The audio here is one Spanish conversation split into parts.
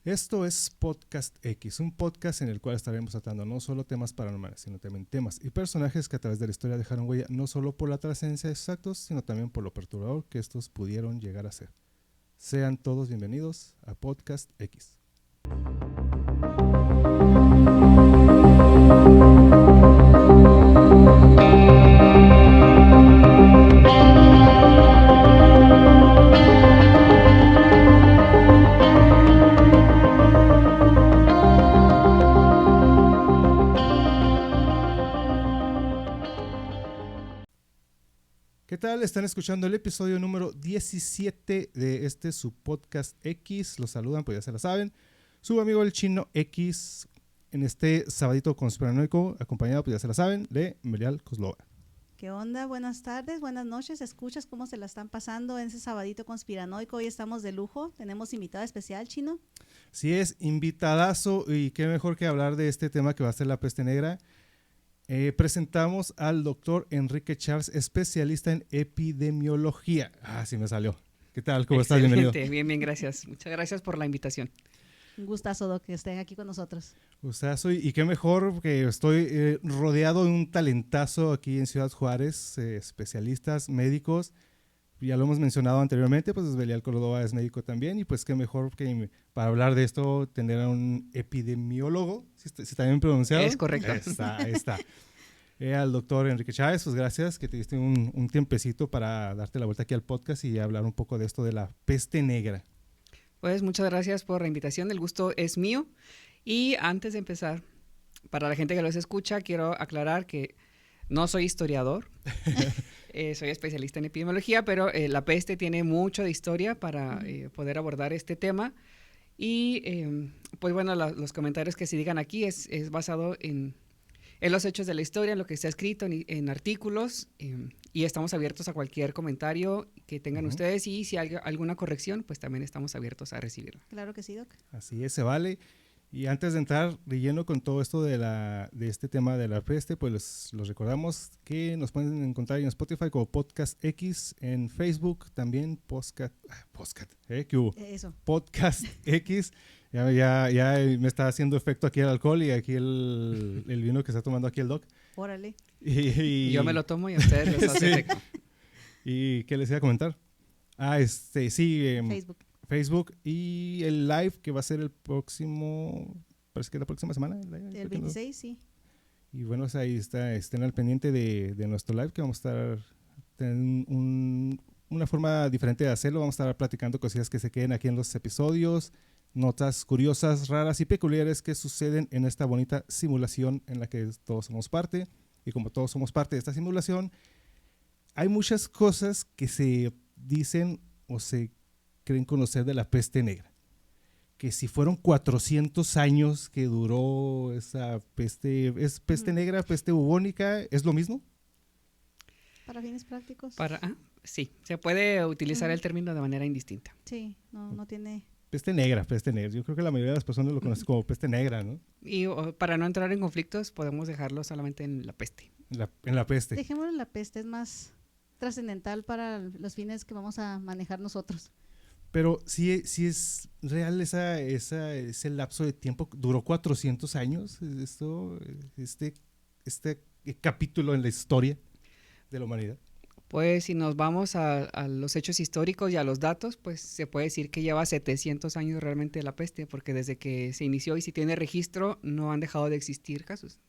Esto es Podcast X, un podcast en el cual estaremos tratando no solo temas paranormales, sino también temas y personajes que a través de la historia dejaron huella no solo por la trascendencia de sus actos, sino también por lo perturbador que estos pudieron llegar a ser. Sean todos bienvenidos a Podcast X. ¿Qué tal? Están escuchando el episodio número 17 de su podcast X. Los saludan, pues ya se la saben. Su amigo el Chino X en este sabadito conspiranoico, acompañado, pues ya se la saben, de Melial Kozlova. ¿Qué onda? Buenas tardes, buenas noches. ¿Escuchas cómo se la están pasando en ese sabadito conspiranoico? Hoy estamos de lujo. Tenemos invitado especial, Chino. Sí, es invitadazo y qué mejor que hablar de este tema que va a ser la peste negra. Presentamos al doctor Enrique Charles, especialista en epidemiología. Sí me salió. ¿Qué tal? ¿Cómo estás? Bienvenido. Bien, gracias. Muchas gracias por la invitación. Un gustazo, Doc, que estén aquí con nosotros. Gustazo, y qué mejor que estoy rodeado de un talentazo aquí en Ciudad Juárez, especialistas, médicos. Ya lo hemos mencionado anteriormente, pues Belial Córdoba es médico también, y pues qué mejor que para hablar de esto tener a un epidemiólogo, si está bien pronunciado. Es correcto. Ahí está. Al doctor Enrique Chávez, pues gracias que te diste un tiempecito para darte la vuelta aquí al podcast y hablar un poco de esto de la peste negra. Pues muchas gracias por la invitación, el gusto es mío. Y antes de empezar, para la gente que los escucha, quiero aclarar que no soy historiador. Soy especialista en epidemiología, pero la peste tiene mucho de historia para poder abordar este tema. Y pues bueno, los comentarios que se digan aquí es basado en los hechos de la historia, en lo que está escrito en artículos, y estamos abiertos a cualquier comentario que tengan ustedes, y si hay alguna corrección, pues también estamos abiertos a recibirla. Claro que sí, Doc. Así es, se vale. Y antes de entrar de lleno con todo esto de este tema de la peste, pues los recordamos que nos pueden encontrar en Spotify como Podcast X, en Facebook también ¿qué hubo? Eso. Podcast X. Ya me está haciendo efecto aquí el alcohol y aquí el vino que está tomando aquí el Doc. Órale. Y yo me lo tomo y a ustedes les hace efecto. ¿Y qué les iba a comentar? Sí. Facebook y el live que va a ser el próximo, parece que la próxima semana. El 26, sí. Y bueno, ahí estén al pendiente de nuestro live, que vamos a estar teniendo una forma diferente de hacerlo. Vamos a estar platicando cosillas que se queden aquí en los episodios, notas curiosas, raras y peculiares que suceden en esta bonita simulación en la que todos somos parte. Y como todos somos parte de esta simulación, hay muchas cosas que se dicen o se creen conocer de la peste negra. Que si fueron 400 años que duró esa peste, ¿es peste negra, peste bubónica? ¿Es lo mismo? Para fines prácticos. Sí, se puede utilizar el término de manera indistinta. Sí, no tiene... Peste negra. Yo creo que la mayoría de las personas lo conocen como peste negra, ¿no? Y para no entrar en conflictos, podemos dejarlo solamente en la peste. En la peste. Dejémoslo en la peste, es más trascendental para los fines que vamos a manejar nosotros. Pero sí es real ese lapso de tiempo. ¿Duró 400 años este capítulo en la historia de la humanidad? Pues si nos vamos a los hechos históricos y a los datos, pues se puede decir que lleva 700 años realmente la peste, porque desde que se inició y si tiene registro, no han dejado de existir casos.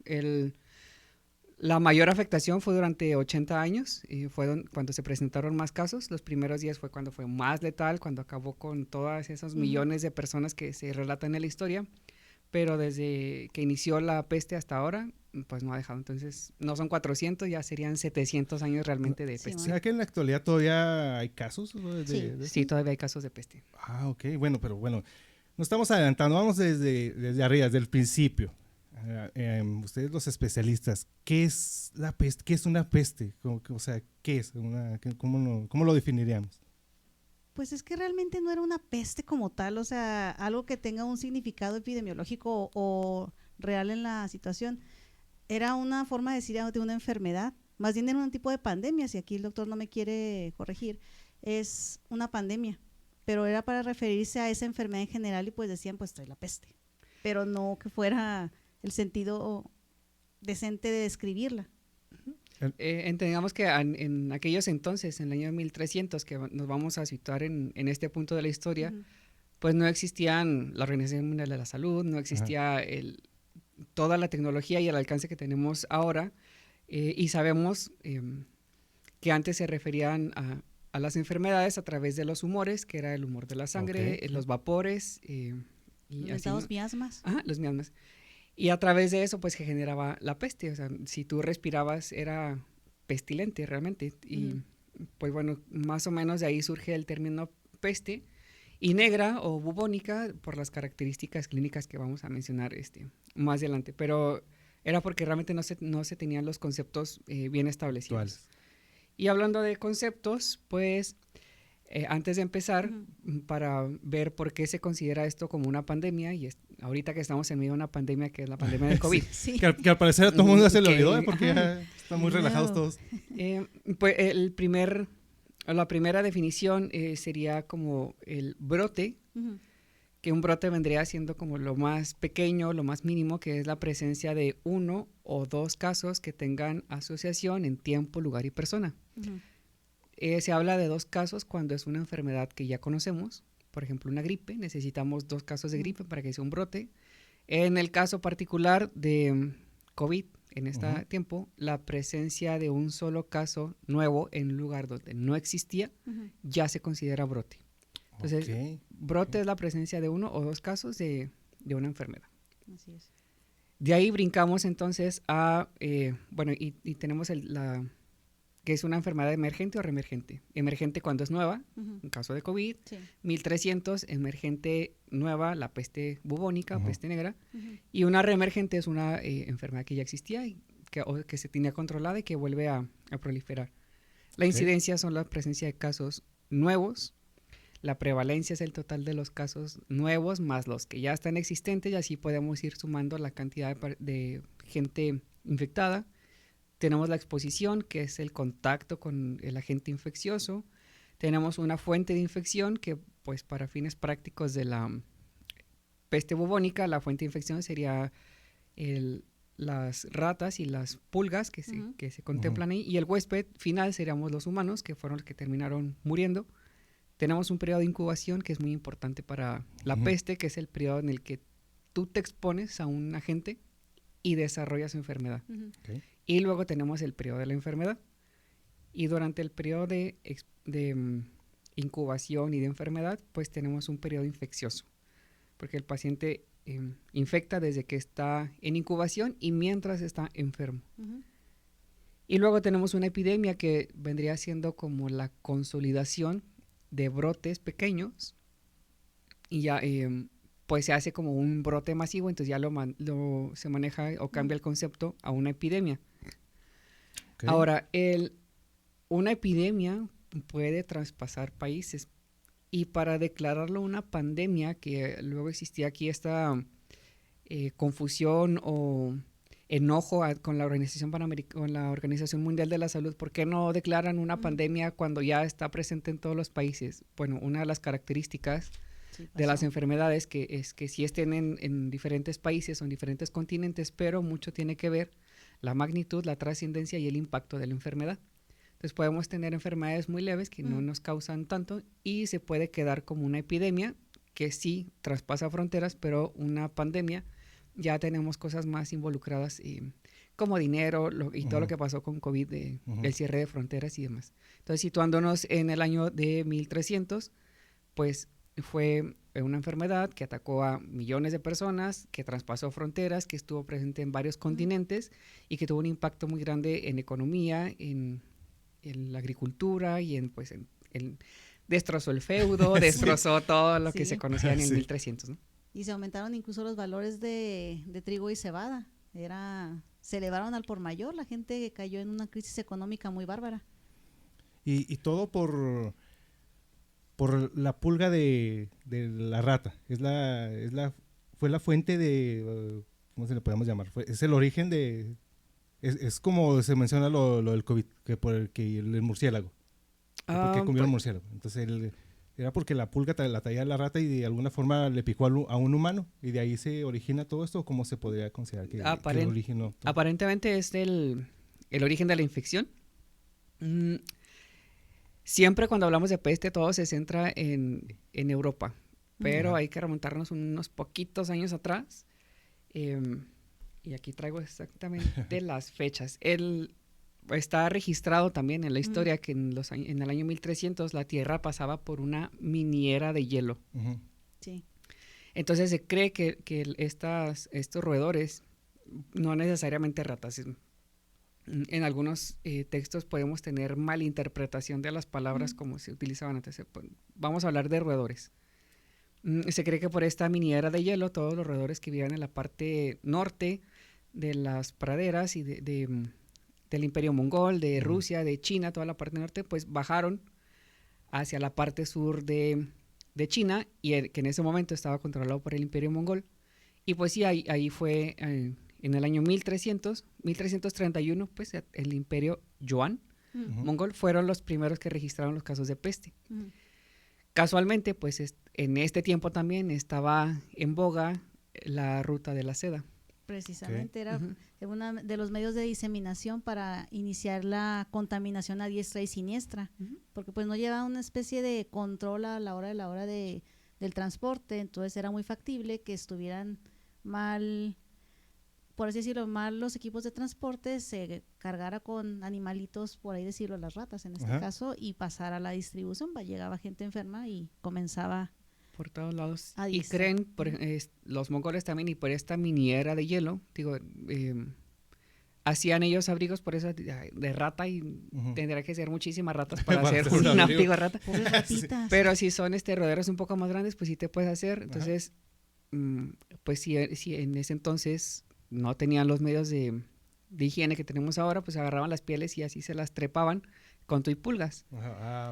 La mayor afectación fue durante 80 años, y fue cuando se presentaron más casos. Los primeros días fue cuando fue más letal, cuando acabó con todas esos millones de personas que se relatan en la historia, pero desde que inició la peste hasta ahora, pues no ha dejado. Entonces, no son 400, ya serían 700 años realmente de peste. ¿Será que en la actualidad todavía hay casos? Sí, todavía hay casos de peste. Ok, bueno, nos estamos adelantando, vamos desde arriba, desde el principio. Ustedes los especialistas, ¿qué es la peste? ¿Qué es una peste? O sea, ¿qué es? ¿Cómo lo definiríamos? Pues es que realmente no era una peste como tal, o sea, algo que tenga un significado epidemiológico o real en la situación. Era una forma de decir de una enfermedad, más bien era un tipo de pandemia, si aquí el doctor no me quiere corregir, es una pandemia. pero era para referirse a esa enfermedad en general y pues decían, pues trae la peste, pero no que fuera el sentido decente de describirla. Entendamos que en aquellos entonces, en el año 1300, que nos vamos a situar en este punto de la historia, pues no existían la Organización Mundial de la Salud, no existía toda la tecnología y el alcance que tenemos ahora, y sabemos que antes se referían a las enfermedades a través de los humores, que era el humor de la sangre, los vapores, y los miasmas. Ajá, los miasmas. Y a través de eso, pues, que generaba la peste. O sea, si tú respirabas, era pestilente realmente. Y, pues, bueno, más o menos de ahí surge el término peste. Y negra o bubónica por las características clínicas que vamos a mencionar más adelante. Pero era porque realmente no se tenían los conceptos bien establecidos. Y hablando de conceptos, pues, antes de empezar, para ver por qué se considera esto como una pandemia, y ahorita que estamos en medio de una pandemia, que es la pandemia de COVID. Sí. Que al parecer a todo el mundo se le olvidó, porque ya están muy relajados todos. Pues la primera definición sería como el brote, que un brote vendría siendo como lo más pequeño, lo más mínimo, que es la presencia de 1 o 2 casos que tengan asociación en tiempo, lugar y persona. Se habla de 2 casos cuando es una enfermedad que ya conocemos, por ejemplo una gripe, necesitamos 2 casos de gripe para que sea un brote. En el caso particular de COVID, en este tiempo, la presencia de un solo caso nuevo en un lugar donde no existía, ya se considera brote. Entonces, brote es la presencia de 1 o 2 casos de una enfermedad. Así es. De ahí brincamos entonces a, bueno, y tenemos que es una enfermedad emergente o reemergente. Emergente cuando es nueva, en caso de COVID. 1300, emergente nueva, la peste bubónica o peste negra. Y una reemergente es una enfermedad que ya existía y que se tenía controlada y que vuelve a proliferar. La incidencia son la presencia de casos nuevos. La prevalencia es el total de los casos nuevos más los que ya están existentes, y así podemos ir sumando la cantidad de gente infectada. Tenemos la exposición, que es el contacto con el agente infeccioso. Tenemos una fuente de infección que, pues, para fines prácticos de la peste bubónica, la fuente de infección sería las ratas y las pulgas que se contemplan ahí, y el huésped final seríamos los humanos, que fueron los que terminaron muriendo. Tenemos un periodo de incubación que es muy importante para la peste, que es el periodo en el que tú te expones a un agente y desarrollas enfermedad. Y luego tenemos el periodo de la enfermedad. Y durante el periodo de incubación y de enfermedad, pues tenemos un periodo infeccioso, porque el paciente infecta desde que está en incubación y mientras está enfermo. Y luego tenemos una epidemia que vendría siendo como la consolidación de brotes pequeños, y ya pues se hace como un brote masivo, entonces ya se maneja o cambia el concepto a una epidemia. Ahora, una epidemia puede traspasar países, y para declararlo una pandemia, que luego existía aquí esta confusión o enojo con la Organización Mundial de la Salud. ¿Por qué no declaran una pandemia cuando ya está presente en todos los países? Bueno, una de las características de las enfermedades es que sí estén en diferentes países o en diferentes continentes, pero mucho tiene que ver la magnitud, la trascendencia y el impacto de la enfermedad. Entonces podemos tener enfermedades muy leves que no nos causan tanto, y se puede quedar como una epidemia que sí traspasa fronteras, pero una pandemia ya tenemos cosas más involucradas, como dinero y todo lo que pasó con COVID, el cierre de fronteras y demás. Entonces, situándonos en el año de 1300, pues fue una enfermedad que atacó a millones de personas, que traspasó fronteras, que estuvo presente en varios continentes y que tuvo un impacto muy grande en economía, en la agricultura y destrozó el feudo, destrozó todo lo que se conocía en el 1300, ¿no? Y se aumentaron incluso los valores de trigo y cebada. Se elevaron al por mayor, la gente cayó en una crisis económica muy bárbara. Y todo por la pulga de la rata. Fue la fuente de, ¿cómo se le podemos llamar? Es el origen de, es como se menciona lo del COVID, que por el murciélago. Porque comió el murciélago. Entonces era porque la pulga la traía la rata y de alguna forma le picó a un humano, y de ahí se origina todo esto. ¿O cómo se podría considerar que originó todo? Aparentemente es el origen de la infección. Siempre cuando hablamos de peste todo se centra en Europa, pero hay que remontarnos unos poquitos años atrás. Y aquí traigo exactamente las fechas. Está registrado también en la historia que en el año 1300 la Tierra pasaba por una miniera de hielo. Sí. Entonces se cree que estos roedores, no necesariamente ratas, en algunos textos podemos tener malinterpretación de las palabras como se utilizaban antes. Vamos a hablar de roedores. Se cree que por esta miniera de hielo, todos los roedores que vivían en la parte norte de las praderas y del Imperio Mongol, de Rusia, de China, toda la parte norte, pues bajaron hacia la parte sur de China, y que en ese momento estaba controlado por el Imperio Mongol. Y pues sí, ahí fue en el año 1331, pues el Imperio Yuan Mongol fueron los primeros que registraron los casos de peste. Casualmente, pues en este tiempo también estaba en boga la ruta de la seda. Precisamente era uno de los medios de diseminación para iniciar la contaminación a diestra y siniestra, porque pues no llevaba una especie de control a la hora del transporte, entonces era muy factible que estuvieran mal, por así decirlo, mal los equipos de transporte, se cargara con animalitos, por ahí decirlo, las ratas en este caso, y pasara a la distribución. Llegaba gente enferma y comenzaba por todos lados. Y creen, los mongoles también, y por esta miniera de hielo, hacían ellos abrigos por eso de rata, y tendría que ser muchísimas ratas para hacer un abrigo de rata. Pero si son roederos un poco más grandes, pues sí te puedes hacer. Entonces, pues si en ese entonces no tenían los medios de higiene que tenemos ahora, pues agarraban las pieles y así se las trepaban con tu y pulgas.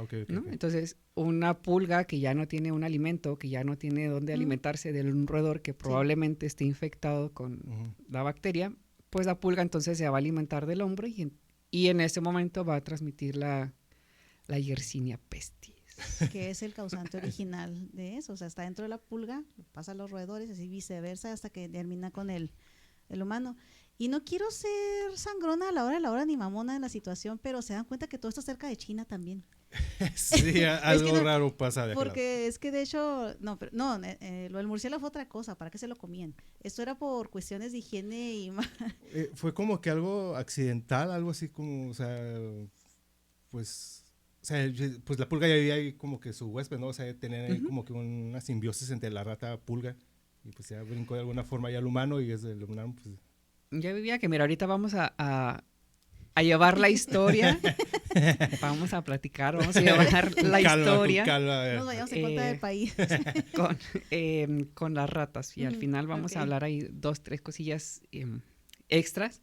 Okay. Entonces, una pulga que ya no tiene un alimento, que ya no tiene dónde alimentarse de un roedor que probablemente esté infectado con la bacteria, pues la pulga entonces se va a alimentar del hombre, y en ese momento va a transmitir la Yersinia pestis. Que es el causante original de eso. O sea, está dentro de la pulga, pasa a los roedores, así viceversa, hasta que termina con el humano. Y no quiero ser sangrona a la hora ni mamona en la situación, pero se dan cuenta que todo está cerca de China también. Sí, algo raro pasa de acá. Porque es que de hecho, lo del murciélago fue otra cosa, ¿para qué se lo comían? Esto era por cuestiones de higiene y fue como que algo accidental, algo así como, o sea, pues la pulga ya vivía ahí como que su huésped, ¿no? O sea, tenían ahí como que una simbiosis entre la rata pulga, y pues ya brincó de alguna forma ya al humano, y desde el humano, pues... Ya vivía que, mira, ahorita vamos a llevar la historia, vamos a platicar, vamos a llevar la historia. Nos vayamos en contra del país. Con las ratas, y al final vamos a hablar ahí 2-3 cosillas extras,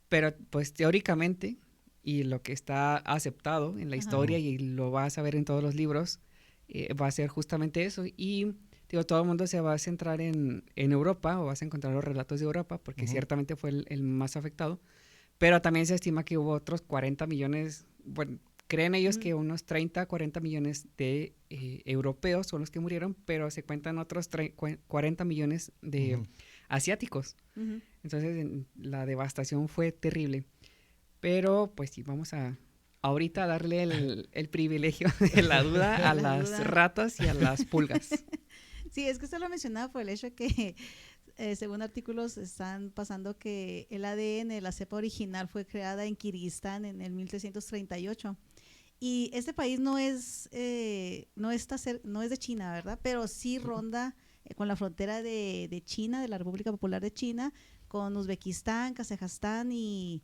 pero pues teóricamente, y lo que está aceptado en la historia y lo vas a ver en todos los libros, va a ser justamente eso. Y todo el mundo se va a centrar en Europa, o vas a encontrar los relatos de Europa, porque ciertamente fue el más afectado, pero también se estima que hubo otros 40 millones, bueno, creen ellos que unos 30-40 millones de europeos son los que murieron, pero se cuentan otros 40 millones de asiáticos. Entonces la devastación fue terrible. Pero pues sí, vamos ahorita a darle el privilegio de la duda a las ratas y a las pulgas. Sí, es que usted lo mencionaba por el hecho de que según artículos están pasando que el ADN, la cepa original, fue creada en Kirguistán en el 1338. Y este país no es de China, ¿verdad? Pero sí ronda con la frontera de China, de la República Popular de China, con Uzbekistán, Kazajstán y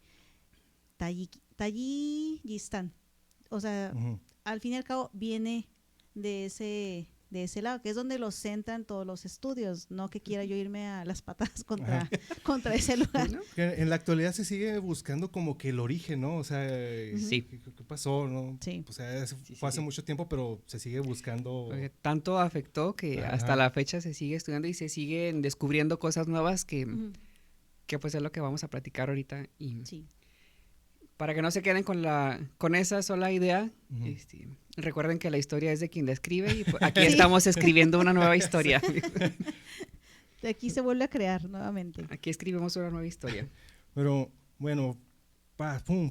Tayikistán. O sea, al fin y al cabo viene de ese lado, que es donde los centran todos los estudios, no que quiera yo irme a las patadas contra ese lugar. En la actualidad se sigue buscando como que el origen, ¿no? O sea, ¿qué pasó, no? Sí. O sea, fue hace mucho tiempo, pero se sigue buscando. Porque tanto afectó que hasta la fecha se sigue estudiando y se siguen descubriendo cosas nuevas que pues es lo que vamos a platicar ahorita. Y para que no se queden con esa sola idea, Ujú. recuerden que la historia es de quien la escribe y pues, aquí estamos escribiendo una nueva historia. De aquí se vuelve a crear nuevamente. Aquí escribimos una nueva historia. Pero bueno,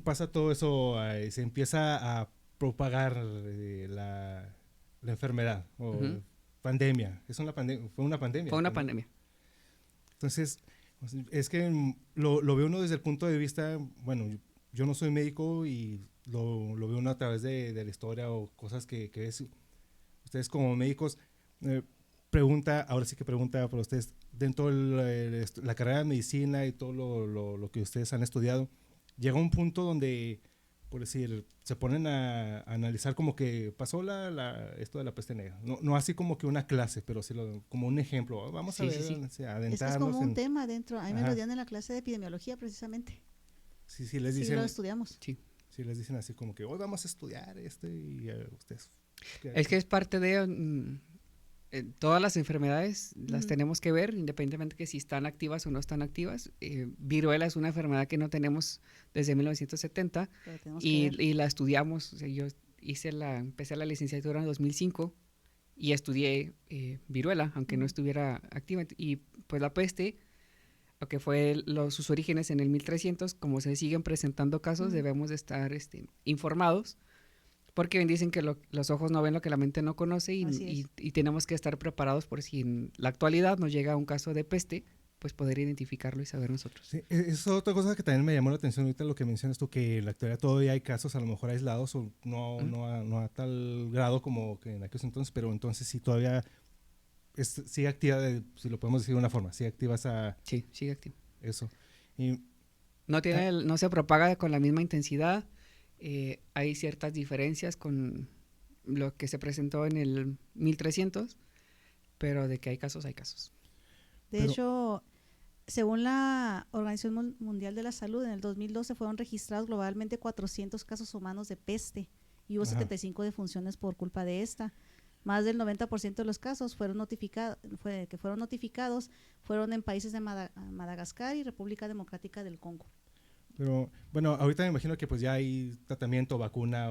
pasa todo eso, se empieza a propagar la enfermedad o Ujú. pandemia. Fue una pandemia. Fue una pandemia. Entonces, es que lo ve uno desde el punto de vista, bueno, yo no soy médico y lo ve uno a través de la historia o cosas que ves. Ustedes como médicos, ahora sí que pregunta para ustedes, dentro de la carrera de medicina y todo lo que ustedes han estudiado, llega un punto donde, por decir, se ponen a analizar como que pasó esto de la peste negra. No así como que una clase, pero sí como un ejemplo. Vamos a Sí, ver, sí, sí. o sea, Es que es adentrarnos como un en... tema dentro. A mí me Ajá. lo dieron en la clase de epidemiología precisamente. Sí, les Sí, dicen, lo estudiamos. Sí. sí, les dicen así como que hoy vamos a estudiar y ustedes... Es que es parte de todas las enfermedades, las Ujú. tenemos que ver, independientemente que si están activas o no están activas. Viruela es una enfermedad que no tenemos desde 1970 Pero tenemos que ver. y la estudiamos. O sea, yo empecé la licenciatura en 2005 y estudié viruela, aunque no Ujú. estuviera activa. Y pues la peste, aunque fue sus orígenes en el 1300, como se siguen presentando casos, Ujú. debemos de estar informados. Porque bien dicen que los ojos no ven lo que la mente no conoce Así es. y tenemos que estar preparados por si en la actualidad nos llega un caso de peste, pues poder identificarlo y saber nosotros. Sí, es otra cosa que también me llamó la atención ahorita lo que mencionas tú, que en la actualidad todavía hay casos a lo mejor aislados o ¿Mm? no a tal grado como que en aquellos entonces, pero entonces sí todavía sigue activa, si lo podemos decir de una forma, sigue activa Sí, sigue activo. eso. Y, No se propaga con la misma intensidad. Hay ciertas diferencias con lo que se presentó en el 1300, pero de que hay casos, hay casos. De hecho, según la Organización Mundial de la Salud, en el 2012 fueron registrados globalmente 400 casos humanos de peste y hubo Ajá. 75 defunciones por culpa de esta. Más del 90% de los casos fueron notificados fueron en países de Madagascar y República Democrática del Congo. pero bueno, ahorita me imagino que pues ya hay tratamiento, vacuna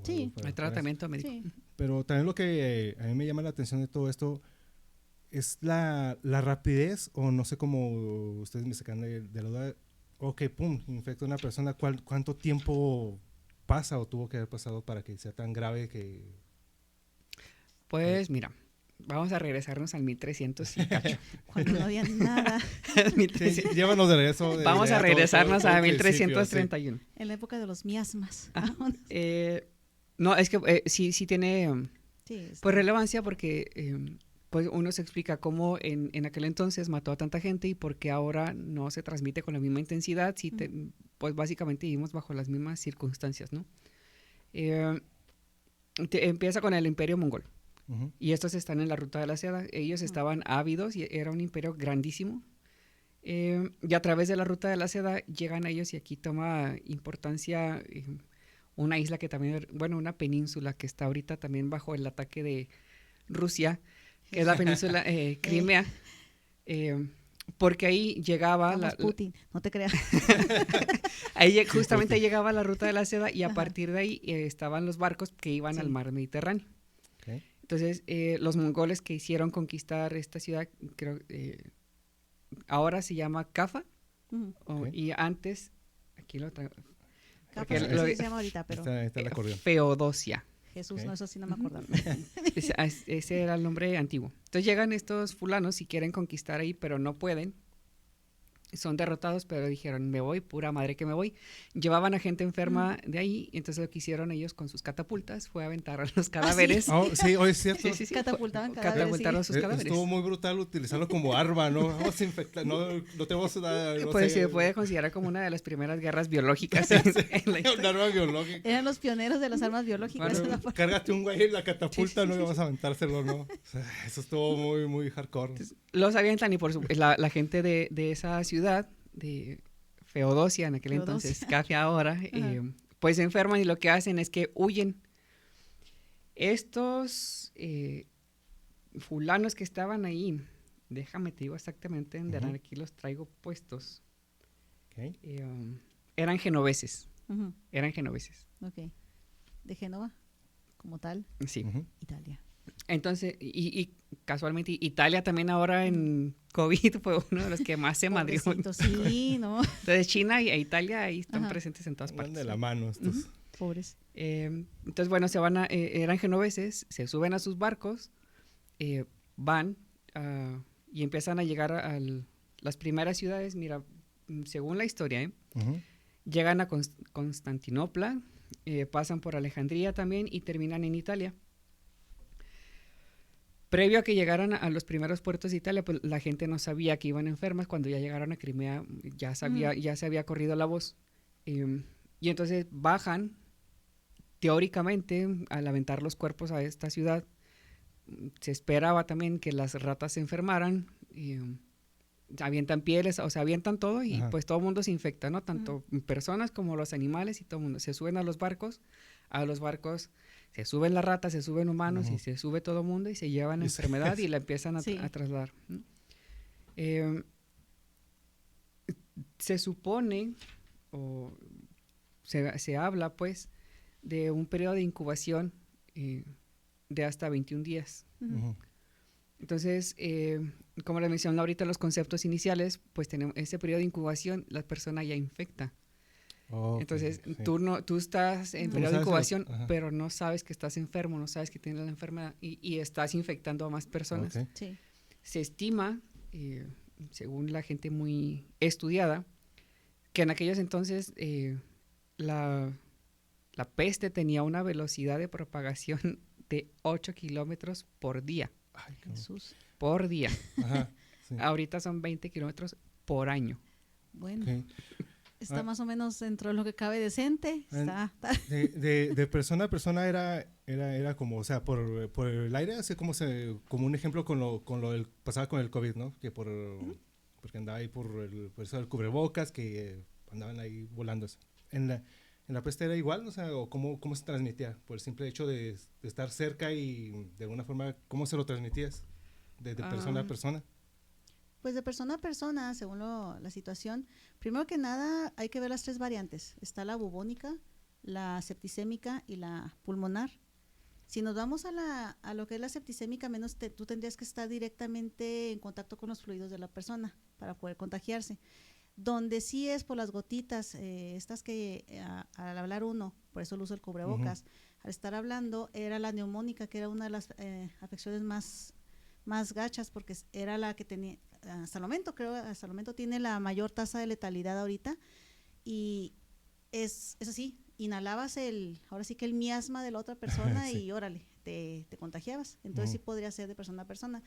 Sí. algo para Hay tratamiento médico. Sí. pero también lo que a mí me llama la atención de todo esto es la rapidez, o no sé cómo ustedes me sacan de la duda, ok, pum, infecta a una persona, ¿cuánto tiempo pasa o tuvo que haber pasado para que sea tan grave que... Pues mira, vamos a regresarnos al 1300 y cacho. Cuando no había nada. 1300. Sí, llévanos de regreso. Vamos a regresarnos a todo el principio, 1331. En la época de los miasmas. Ajá. No, es que sí tiene Sí, está. pues relevancia porque pues uno se explica cómo en aquel entonces mató a tanta gente y por qué ahora no se transmite con la misma intensidad, pues básicamente vivimos bajo las mismas circunstancias, ¿no? Empieza con el Imperio Mongol. Ujú. Y estos están en la Ruta de la Seda. Ellos estaban ávidos y era un imperio grandísimo. Y a través de la Ruta de la Seda llegan ellos y aquí toma importancia una isla que también, bueno, una península que está ahorita también bajo el ataque de Rusia, que es la península Crimea. Porque ahí llegaba Vamos, Putin, no te creas. ahí justamente Putin. llegaba la Ruta de la Seda y a Ajá. partir de ahí estaban los barcos que iban Sí. al mar Mediterráneo. Okay. Entonces, los mongoles que hicieron conquistar esta ciudad, creo, ahora se llama Cafa, Ujú. Ok. y antes, aquí lo traigo, Capaz porque que lo- sí se llama ahorita, pero Está el acordeón. Feodosia. Jesús, Ok. no, eso sí no me acordaba. Ese era el nombre antiguo. Entonces llegan estos fulanos y quieren conquistar ahí, pero no pueden. Son derrotados, pero dijeron, me voy, pura madre que me voy. Llevaban a gente enferma de ahí, y entonces lo que hicieron ellos con sus catapultas fue aventar a los cadáveres. Oh, sí, hoy es cierto. Sí, Catapultaban cadáveres, catapultaron sí. sus cadáveres. Estuvo muy brutal utilizarlo como arma, ¿no? Vamos a infectar, no tenemos nada, no Pues sé, se puede considerar como una de las primeras guerras biológicas en la un historia. arma biológica. Eran los pioneros de las armas biológicas. Bueno, cárgate un güey en la catapulta, no ibas a aventárselo, ¿no? O sea, eso estuvo muy, muy hardcore. Los avientan y por la gente de esa ciudad, de Feodosia en aquel Feodosia. entonces, Cafe ahora, pues se enferman y lo que hacen es que huyen. Estos fulanos que estaban ahí, déjame te digo exactamente, Ujú. aquí los traigo puestos, Okay. eran genoveses. Ujú. eran genoveses. Ok. De Génova, como tal, Sí. Ujú. Italia. Entonces, y casualmente Italia también ahora en COVID fue uno de los que más se madrió. Pobrecitos, sí, ¿no? Entonces China e Italia ahí están Ajá. presentes en todas Van partes. de la mano estos. Ujú. Pobres. Entonces, bueno, eran genoveses, se suben a sus barcos, van y empiezan a llegar a las primeras ciudades. Mira, según la historia, Ujú. llegan a Constantinopla, pasan por Alejandría también y terminan en Italia. Previo a que llegaran a los primeros puertos de Italia, pues la gente no sabía que iban enfermas. Cuando ya llegaron a Crimea, ya se había corrido la voz. Y entonces bajan, teóricamente, al aventar los cuerpos a esta ciudad, se esperaba también que las ratas se enfermaran, avientan pieles, o sea, avientan todo y Ajá. pues todo el mundo se infecta, ¿no? Tanto personas como los animales y todo el mundo. Se suben a los barcos se suben las ratas, se suben humanos y se sube todo el mundo y se llevan la enfermedad y la empiezan Sí. a trasladar. Se supone, o se habla pues, de un periodo de incubación de hasta 21 días. Ujú. Entonces, como les mencioné ahorita en los conceptos iniciales, pues tenemos ese periodo de incubación, la persona ya infecta. Ok, Entonces, sí. tú estás en Tú no periodo de sabes incubación, ajá. pero no sabes que estás enfermo, no sabes que tienes la enfermedad y estás infectando a más personas. Ok. Sí. Se estima, según la gente muy estudiada, que en aquellos entonces la peste tenía una velocidad de propagación de 8 kilómetros por día. Ay, cabrón. Jesús. Por día. Ajá, sí. Ahorita son 20 kilómetros por año. Bueno, Ok. está Ah. más o menos dentro de lo que cabe decente. Está. De persona a persona era como, o sea, por el aire, así como un ejemplo con lo del pasaba con el COVID, ¿no? Que porque andaba ahí por eso del cubrebocas, que andaban ahí volando. En la peste era igual, o sea, o cómo se transmitía, por el simple hecho de estar cerca y de alguna forma, ¿cómo se lo transmitías? De persona a persona. Pues de persona a persona, según la situación. Primero que nada, hay que ver las tres variantes. Está la bubónica, la septicémica y la pulmonar. Si nos vamos a lo que es la septicémica, menos tú tendrías que estar directamente en contacto con los fluidos de la persona para poder contagiarse. Donde sí es por las gotitas, estas que al hablar uno, por eso el uso del cubrebocas, al estar hablando, era la neumónica, que era una de las afecciones más gachas, porque era la que tenía, hasta el momento tiene la mayor tasa de letalidad ahorita, y es así, inhalabas ahora sí que el miasma de la otra persona Sí. y órale, te contagiabas. Entonces sí podría ser de persona a persona.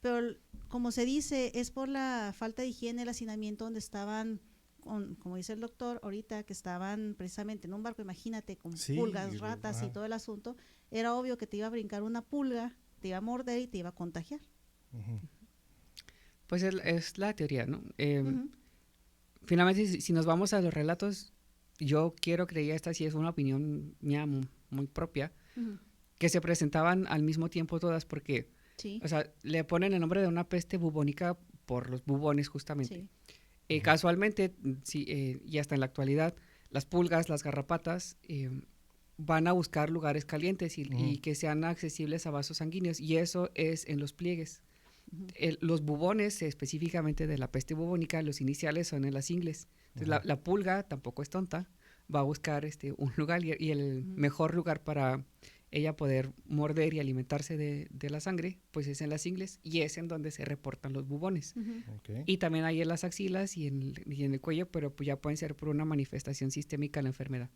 Pero como se dice, es por la falta de higiene, el hacinamiento donde estaban, como dice el doctor ahorita, que estaban precisamente en un barco, imagínate, con pulgas, ratas y todo el asunto. Era obvio que te iba a brincar una pulga, te iba a morder y te iba a contagiar. Pues es la teoría, ¿no? Finalmente, si nos vamos a los relatos, yo quiero creer, esta sí es una opinión mía muy propia, que se presentaban al mismo tiempo todas porque, sí. o sea, le ponen el nombre de una peste bubónica por los bubones justamente. Sí. Casualmente, sí, y hasta en la actualidad, las pulgas, las garrapatas, van a buscar lugares calientes y que sean accesibles a vasos sanguíneos, y eso es en los pliegues. Los bubones, específicamente de la peste bubónica, los iniciales son en las ingles. Entonces, la pulga tampoco es tonta, va a buscar un lugar y el mejor lugar para ella poder morder y alimentarse de la sangre, pues es en las ingles, y es en donde se reportan los bubones. Okay. Y también hay en las axilas y en el cuello, pero pues ya pueden ser por una manifestación sistémica de la enfermedad.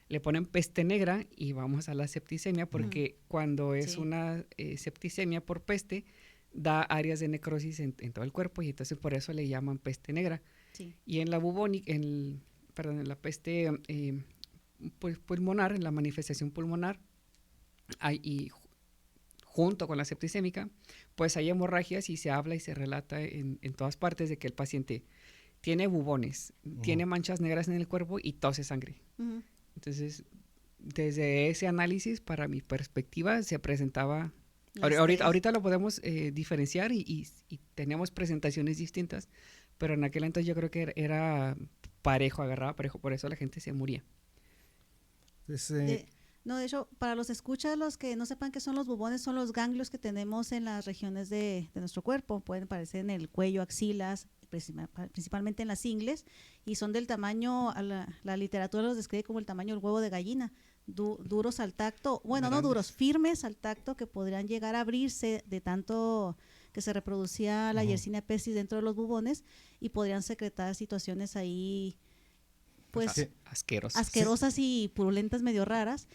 Le ponen peste negra y vamos a la septicemia, porque cuando es una septicemia por peste, da áreas de necrosis en todo el cuerpo, y entonces por eso le llaman peste negra. Sí. Y en la bubónica, en la peste pulmonar, en la manifestación pulmonar, y junto con la septicémica, pues hay hemorragias y se habla y se relata en todas partes de que el paciente tiene bubones, tiene manchas negras en el cuerpo y tose sangre. Entonces, desde ese análisis, para mi perspectiva, se presentaba... Ahorita lo podemos diferenciar y tenemos presentaciones distintas, pero en aquel entonces yo creo que era parejo, agarraba parejo, por eso la gente se moría. Entonces, No, de hecho, para los escuchas, los que no sepan qué son los bubones, son los ganglios que tenemos en las regiones de nuestro cuerpo. Pueden aparecer en el cuello, axilas, principalmente en las ingles, y son del tamaño, la literatura los describe como el tamaño del huevo de gallina, duros al tacto, bueno, no duros, firmes al tacto, que podrían llegar a abrirse de tanto que se reproducía la Yersinia pestis dentro de los bubones, y podrían secretar situaciones ahí, pues, asquerosas y purulentas, medio raras.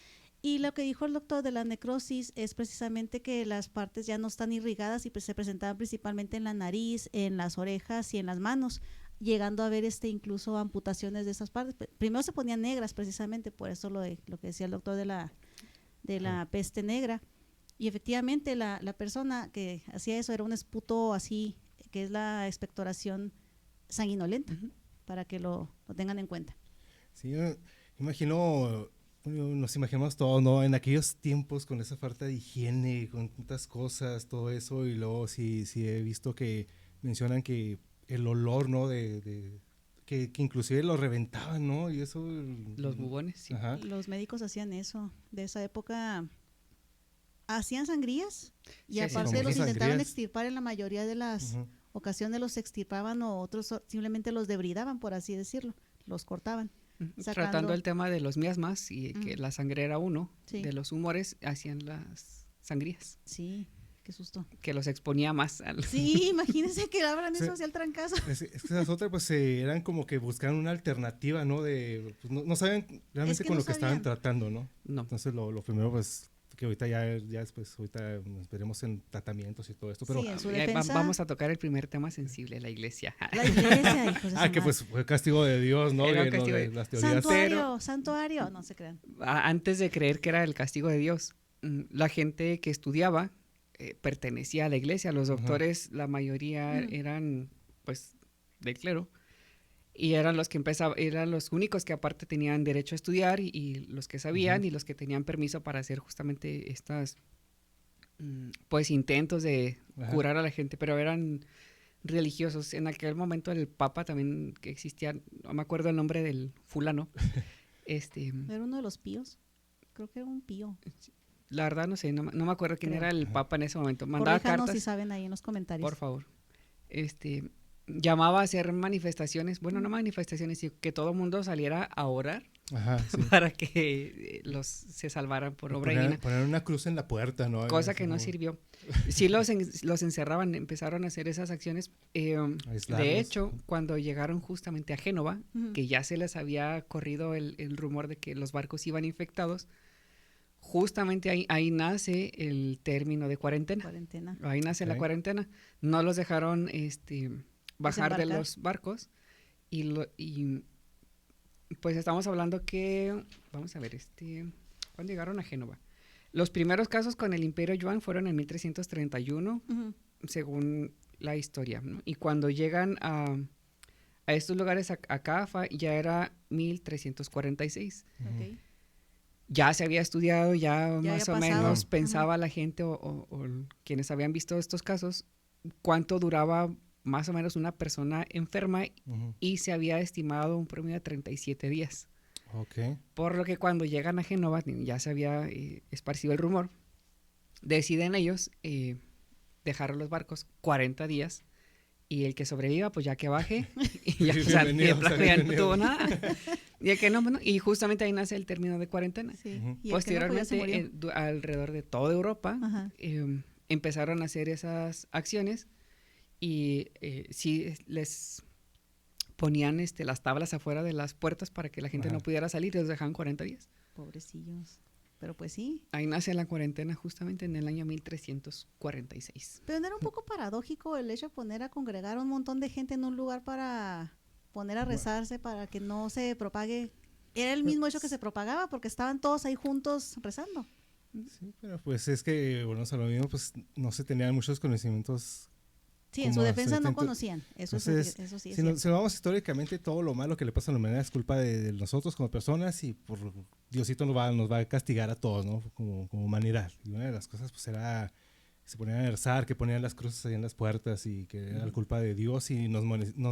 Y lo que dijo el doctor de la necrosis es precisamente que las partes ya no están irrigadas y se presentaban principalmente en la nariz, en las orejas y en las manos, llegando a ver incluso amputaciones de esas partes. Primero se ponían negras precisamente, por eso lo que decía el doctor de la peste negra. Y efectivamente la persona que hacía eso era un esputo así, que es la expectoración sanguinolenta, para que lo tengan en cuenta. Sí, imagino... Nos imaginamos todo, ¿no? En aquellos tiempos con esa falta de higiene, con tantas cosas, todo eso, y luego sí he visto que mencionan que el olor, ¿no? Que inclusive lo reventaban, ¿no? Y eso... Los bubones, sí. Ajá. Los médicos hacían eso. De esa época hacían sangrías y aparte los intentaban extirpar en la mayoría de las ocasiones, los extirpaban o otros simplemente los debridaban, por así decirlo, los cortaban. Tratando el tema de los miasmas y que la sangre era uno de los humores, hacían las sangrías. Sí, qué susto. Que los exponía más. Sí, imagínense que abran eso hacia el trancazo. Es que esas otras pues eran como que buscaban una alternativa, ¿no? Pues, no saben realmente con lo que estaban tratando, ¿no? Entonces lo primero pues que ahorita ya después, ahorita veremos en tratamientos y todo esto, pero... Sí, en su defensa, vamos a tocar el primer tema sensible, la iglesia. La iglesia, hijos de su que pues fue castigo de Dios, ¿no? Era de castigo de las teorías. Santuario, no se crean. Antes de creer que era el castigo de Dios, la gente que estudiaba pertenecía a la iglesia, los doctores, la mayoría eran pues del clero, y eran los que eran los únicos que aparte tenían derecho a estudiar y los que sabían y los que tenían permiso para hacer justamente estas pues intentos de curar a la gente, pero eran religiosos. En aquel momento el papa también que existía, no me acuerdo el nombre del fulano. Era uno de los píos, creo que era un pío. La verdad no sé, no me acuerdo quién era el papa en ese momento. Mandaba Corríjanos cartas. si saben ahí en los comentarios. Por favor. Llamaba a hacer manifestaciones, bueno, no manifestaciones, sino que todo el mundo saliera a orar para que se salvaran por obra divina. Poner una cruz en la puerta, ¿no? Cosa que no sirvió. Sí los encerraban, empezaron a hacer esas acciones. De hecho, cuando llegaron justamente a Génova, que ya se les había corrido el rumor de que los barcos iban infectados, justamente ahí nace el término de cuarentena. Ahí nace la cuarentena. No los dejaron bajar de los barcos y pues estamos hablando que, vamos a ver, ¿cuándo llegaron a Génova? Los primeros casos con el Imperio Yuan fueron en 1331, según la historia, ¿no? Y cuando llegan a estos lugares, a Cafa, ya era 1346. Ya se había estudiado, ya más o menos pensaba la gente o quienes habían visto estos casos, cuánto duraba más o menos una persona enferma y se había estimado un promedio de 37 días. Por lo que cuando llegan a Génova, ya se había esparcido el rumor, deciden ellos dejar los barcos 40 días y el que sobreviva, pues ya que baje y ya, ya no tuvo nada. Y el que no, y justamente ahí nace el término de cuarentena. Posteriormente, alrededor de toda Europa, empezaron a hacer esas acciones y sí les ponían las tablas afuera de las puertas para que la gente no pudiera salir y los dejaban 40 días. Pobrecillos. Pero pues sí. Ahí nace la cuarentena justamente en el año 1346. Pero no era un poco paradójico el hecho de poner a congregar a un montón de gente en un lugar para poner a rezarse para que no se propague. Era el mismo hecho que se propagaba porque estaban todos ahí juntos rezando. Sí, pero pues es que, bueno, a lo mismo, pues no se tenían muchos conocimientos. Sí, en su defensa no conocían. Eso sí es si nos vamos históricamente, todo lo malo que le pasa a la humanidad es culpa de nosotros como personas y por Diosito nos va a castigar a todos, ¿no? Como humanidad. Y una de las cosas pues era se ponían a rezar, que ponían las cruces ahí en las puertas y que era la culpa de Dios y nos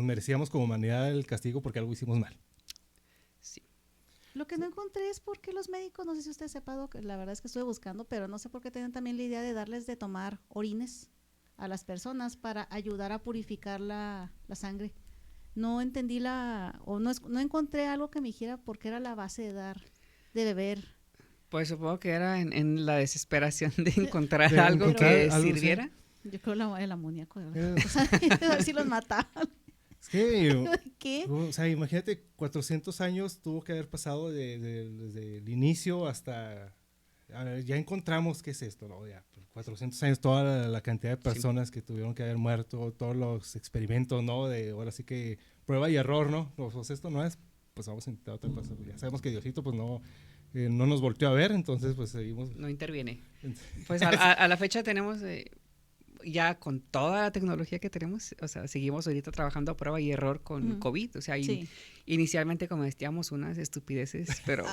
merecíamos como humanidad el castigo porque algo hicimos mal. Sí. Lo que no encontré es por qué los médicos, no sé si usted sepa, que la verdad es que estuve buscando, pero no sé por qué tienen también la idea de darles de tomar orines a las personas para ayudar a purificar la sangre. No entendí no encontré algo que me dijera por qué era la base de beber. Pues supongo que era en la desesperación de encontrar De algo encontrar que algo, sí. sirviera. Yo creo el amoníaco, ¿verdad? O sea, a ver si los mataban. Es que, ¿Qué? o sea, imagínate, 400 años tuvo que haber pasado desde el inicio hasta... A ver, ya encontramos qué es esto, ¿no? Ya, 400 años, toda la cantidad de personas que tuvieron que haber muerto, todos los experimentos, ¿no? Ahora sí que prueba y error, ¿no? Pues esto no es, pues vamos a intentar otra cosa. Ya sabemos que Diosito, pues no nos volteó a ver, entonces pues seguimos. No interviene. Pues a la fecha tenemos, ya con toda la tecnología que tenemos, o sea, seguimos ahorita trabajando a prueba y error con COVID. O sea, Sí. inicialmente cometíamos unas estupideces, pero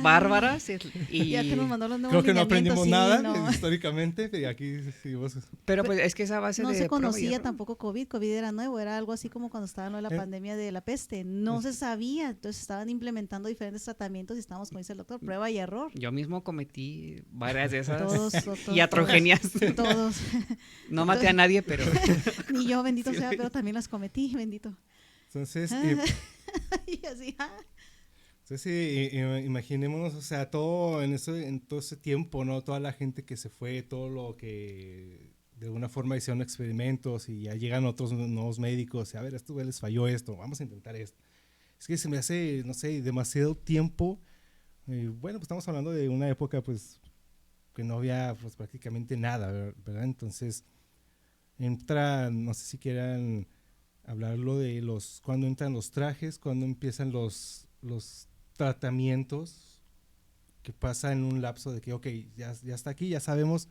bárbaras. Y Ya que nos mandó los nuevos creo que no aprendimos lineamientos, nada sí, no. históricamente, y aquí seguimos. Pero pues es que esa base No de se prueba y conocía error. tampoco COVID. COVID era nuevo, era algo así como cuando estaba lo de la pandemia de la peste. No se sabía, entonces estaban implementando diferentes tratamientos y estábamos, como dice el doctor, prueba y error. Yo mismo cometí varias de esas Todos, doctor, iatrogenias. Todos. No maté a nadie, pero Ni yo, bendito sea, pero también las cometí, bendito. Entonces, Y así, entonces imaginémonos, o sea, en todo ese tiempo, ¿no? Toda la gente que se fue, todo lo que de alguna forma hicieron experimentos y ya llegan otros nuevos médicos y a ver, esto les falló esto, vamos a intentar esto. Es que se me hace, no sé, demasiado tiempo. Bueno, pues estamos hablando de una época, pues, que no había pues, prácticamente nada, ¿verdad? Entonces, no sé si quieran hablarlo de cuándo entran los trajes, cuándo empiezan los tratamientos, que pasa en un lapso de que, ok, ya está aquí, ya sabemos,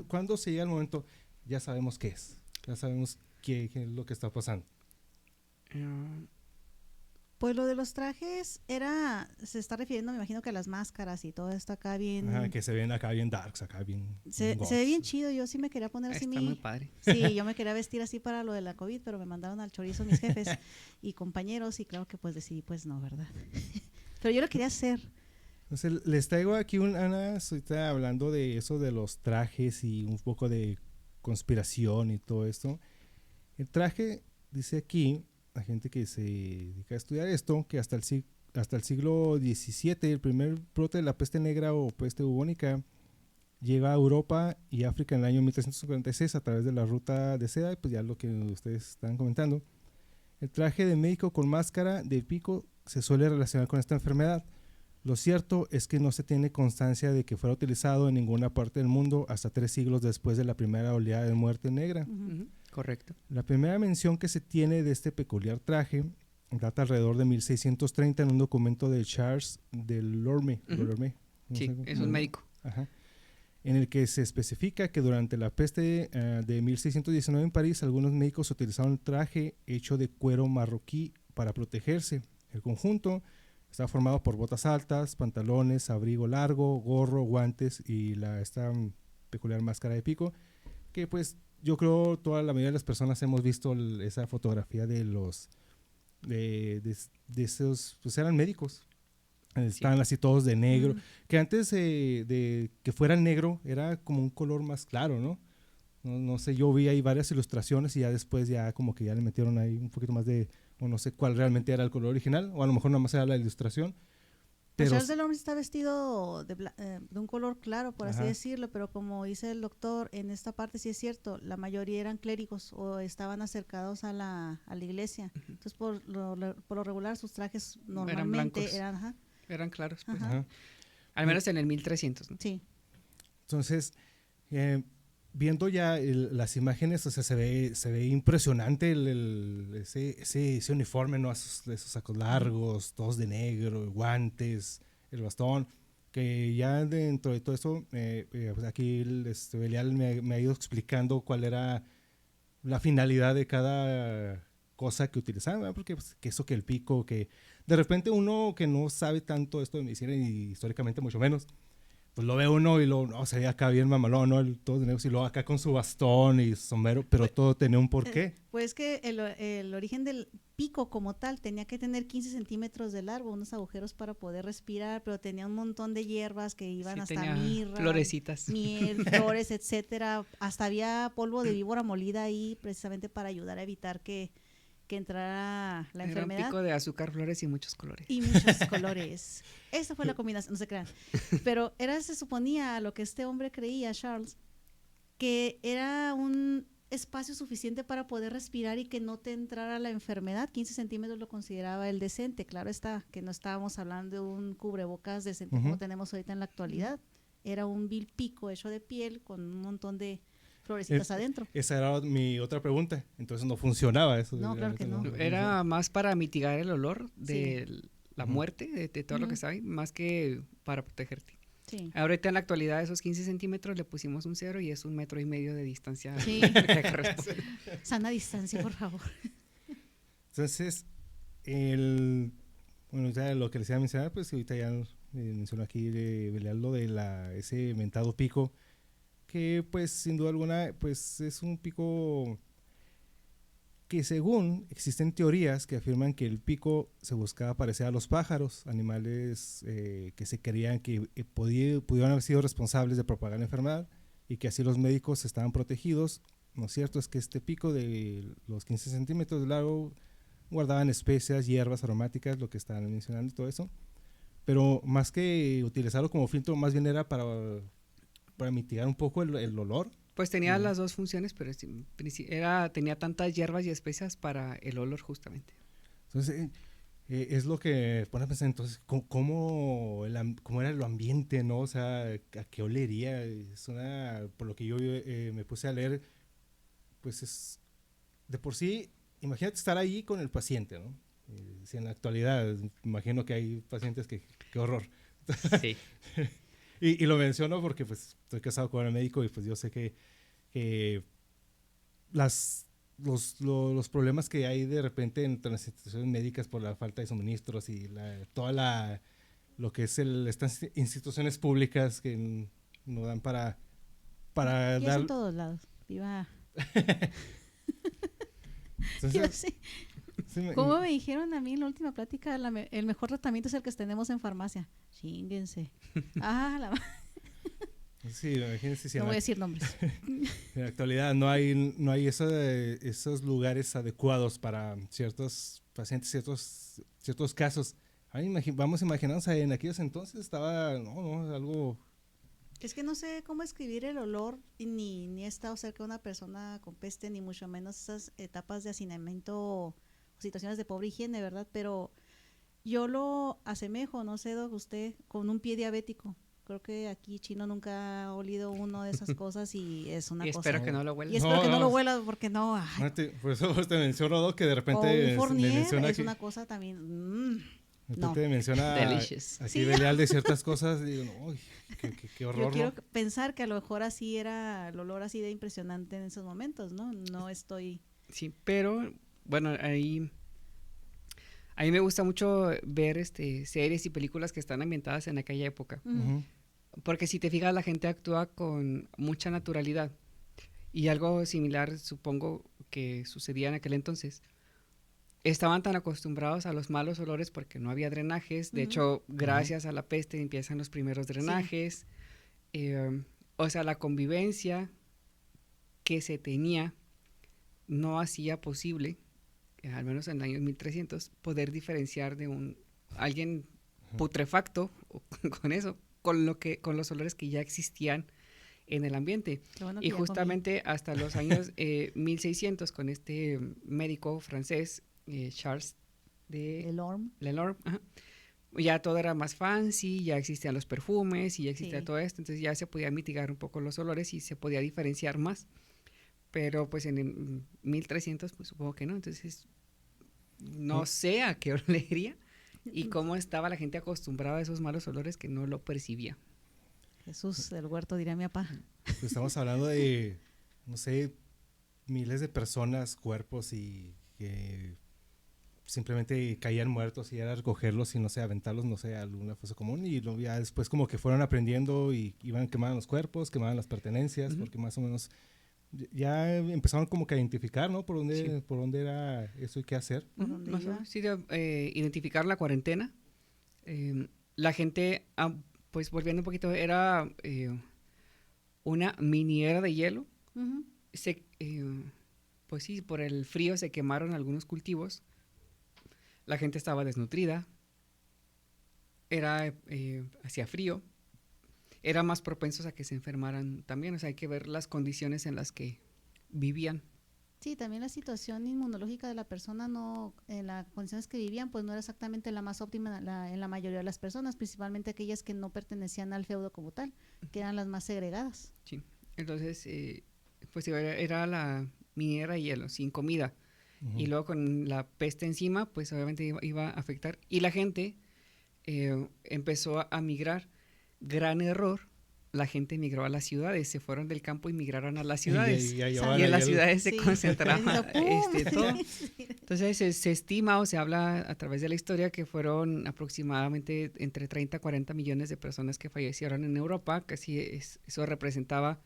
cuando se llega el momento, ya sabemos qué es, ya sabemos qué es lo que está pasando. Pues lo de los trajes se está refiriendo, me imagino que a las máscaras y todo esto acá bien. Ajá, que se ven acá bien darks, acá bien. Se ve bien chido, yo sí me quería poner así está muy padre. Sí, yo me quería vestir así para lo de la COVID, pero me mandaron al chorizo mis jefes y compañeros y claro que pues decidí pues no, ¿verdad? Pero yo lo quería hacer. Entonces les traigo aquí ahorita hablando de eso de los trajes y un poco de conspiración y todo esto. El traje, dice aquí, la gente que se dedica a estudiar esto, que hasta el siglo XVII, el primer brote de la peste negra o peste bubónica llega a Europa y África en el año 1346 a través de la ruta de seda, pues ya lo que ustedes están comentando. El traje de médico con máscara de pico se suele relacionar con esta enfermedad. Lo cierto es que no se tiene constancia de que fuera utilizado en ninguna parte del mundo hasta 3 siglos después de la primera oleada de muerte negra. Correcto. La primera mención que se tiene de este peculiar traje data alrededor de 1630 en un documento de Charles de Lorme. Sí, es un médico. Ajá, en el que se especifica que durante la peste de 1619 en París, algunos médicos utilizaron un traje hecho de cuero marroquí para protegerse. El conjunto está formado por botas altas, pantalones, abrigo largo, gorro, guantes y esta peculiar máscara de pico, que pues yo creo toda la mayoría de las personas hemos visto esa fotografía de esos, pues eran médicos. Estaban así todos de negro, que antes de que fuera negro era como un color más claro, ¿no? No sé, yo vi ahí varias ilustraciones y ya después ya como que ya le metieron ahí un poquito más o no sé cuál realmente era el color original, o a lo mejor nada más era la ilustración. Pero Charles de Lorme está vestido de un color claro, por así decirlo, pero como dice el doctor, en esta parte sí es cierto, la mayoría eran clérigos o estaban acercados a la iglesia. Entonces, por lo regular, sus trajes normalmente eran claros, pues. Al menos en el 1300, ¿no? Sí. Entonces, viendo ya las imágenes, o sea, se ve impresionante ese uniforme, ¿no? Esos sacos largos, todos de negro, guantes, el bastón, que ya dentro de todo eso, pues aquí Belial me ha ido explicando cuál era la finalidad de cada cosa que utilizaban, ¿verdad? Porque pues, que eso que el pico, que de repente uno que no sabe tanto esto de medicina y históricamente mucho menos, pues lo ve uno y luego, no, se ve acá bien mamalón, ¿no? Todo de negros, y luego acá con su bastón y sombrero, pero todo tenía un porqué. Pues que el origen del pico como tal tenía que tener 15 centímetros de largo, unos agujeros para poder respirar, pero tenía un montón de hierbas que iban Sí, hasta tenía mirra, florecitas. miel, flores, etcétera. Hasta había polvo de víbora molida ahí precisamente para ayudar a evitar que entrara la Era enfermedad. un pico de azúcar, flores y muchos colores. Y muchos colores. Esa fue la combinación, no se crean. Pero se suponía, lo que este hombre creía, Charles, que era un espacio suficiente para poder respirar y que no te entrara la enfermedad. 15 centímetros lo consideraba el decente. Claro está, que no estábamos hablando de un cubrebocas decente como tenemos ahorita en la actualidad. Era un vil pico hecho de piel con un montón de florecitas adentro. Esa era mi otra pregunta. Entonces no funcionaba eso. No, claro que no. Era más para mitigar el olor de la Ujú. muerte, de todo lo que está ahí, más que para protegerte. Sí. Ahorita en la actualidad esos 15 centímetros le pusimos un 0 y es 1,5 metros de distancia. Sí. que corresponde. Sana distancia, por favor. Entonces, bueno, ya lo que les iba a mencionar, pues ahorita ya mencionó aquí lo de ese mentado pico, que pues sin duda alguna pues es un pico que según existen teorías que afirman que el pico se buscaba parecer a los pájaros, animales que se creían que pudieron haber sido responsables de propagar la enfermedad y que así los médicos estaban protegidos. Lo cierto es que este pico de los 15 centímetros de largo guardaban especias, hierbas aromáticas, lo que estaban mencionando y todo eso, pero más que utilizarlo como filtro, más bien era para mitigar un poco el olor. Pues tenía las dos funciones, pero tenía tantas hierbas y especias para el olor justamente. Entonces, es lo que pone a pensar, entonces, ¿cómo era el ambiente, no? O sea, ¿a qué olería? Por lo que yo me puse a leer, pues es, de por sí, imagínate estar ahí con el paciente, ¿no? Si en la actualidad, imagino que hay pacientes que, qué horror. Sí. Y lo menciono porque pues estoy casado con un médico y pues yo sé que los problemas que hay de repente entre las instituciones médicas por la falta de suministros y lo que es estas instituciones públicas que no dan para Y eso dar... en todos lados. Viva. Entonces, sí, ¿Cómo me dijeron a mí en la última plática? El mejor tratamiento es el que tenemos en farmacia. Chínguense. sí, imagínense si no voy a decir nombres. en la actualidad no hay esos lugares adecuados para ciertos pacientes, ciertos casos. Vamos a imaginarnos en aquellos entonces estaba algo... Es que no sé cómo escribir el olor, ni he estado cerca de una persona con peste, ni mucho menos esas etapas de hacinamiento o situaciones de pobre higiene, ¿verdad? Pero yo lo asemejo, no sé, Doc, usted, con un pie diabético. Creo que aquí Chino nunca ha olido uno de esas cosas y es una Y cosa. espero que no lo huela. Y espero que no lo huela porque no. Por eso te menciono, Doc, que de repente O un Fournier menciona es aquí, una cosa también. de No. repente menciona Delicious. aquí Sí. Belial de ciertas cosas y digo, no, uy, qué horror, Yo quiero ¿no? pensar que a lo mejor así era el olor así de impresionante en esos momentos, ¿no? No estoy. Sí, pero bueno, ahí a mí me gusta mucho ver series y películas que están ambientadas en aquella época. Ujú. Porque si te fijas, la gente actúa con mucha naturalidad. Y algo similar, supongo, que sucedía en aquel entonces. Estaban tan acostumbrados a los malos olores porque no había drenajes. De hecho, gracias a la peste empiezan los primeros drenajes. O sea, la convivencia que se tenía no hacía posible, al menos en el año 1300, poder diferenciar de alguien putrefacto con eso, con los olores que ya existían en el ambiente. Bueno, que Y ya justamente hasta los años 1600, con este médico francés, Charles de Delorme. Lelorme, ya todo era más fancy, ya existían los perfumes y ya existía Sí. todo esto, entonces ya se podía mitigar un poco los olores y se podía diferenciar más. Pero pues en el 1300, pues supongo que no, entonces no sé a qué olería y cómo estaba la gente acostumbrada a esos malos olores que no lo percibía. Jesús del huerto, diría mi papá. Pues estamos hablando de, no sé, miles de personas, cuerpos y que simplemente caían muertos y era recogerlos y no sé, aventarlos, no sé, a alguna fosa común y luego ya después como que fueron aprendiendo y iban quemando los cuerpos, quemaban las pertenencias, porque más o menos ya empezaron como que a identificar, ¿no? Por dónde era eso y qué hacer. ¿Por dónde Más o iba? menos, sí, identificar la cuarentena. La gente, pues volviendo un poquito, era una mini era de hielo. Ujú. Pues sí, por el frío se quemaron algunos cultivos. La gente estaba desnutrida. Hacía frío. Era más propensos a que se enfermaran también. O sea, hay que ver las condiciones en las que vivían. Sí, también la situación inmunológica de la persona en las condiciones que vivían, pues no era exactamente la más óptima en la mayoría de las personas, principalmente aquellas que no pertenecían al feudo como tal, que eran las más segregadas. Sí. Entonces, pues era la minera de hielo, sin comida. Y luego con la peste encima, pues obviamente iba a afectar. Y la gente empezó a migrar. Gran error, la gente migró a las ciudades, se fueron del campo y migraron a las ciudades. Y Y en las ciudades se Sí. concentraba ¡Pum! todo. Sí. Entonces se estima o se habla a través de la historia que fueron aproximadamente entre 30 a 40 millones de personas que fallecieron en Europa, casi eso representaba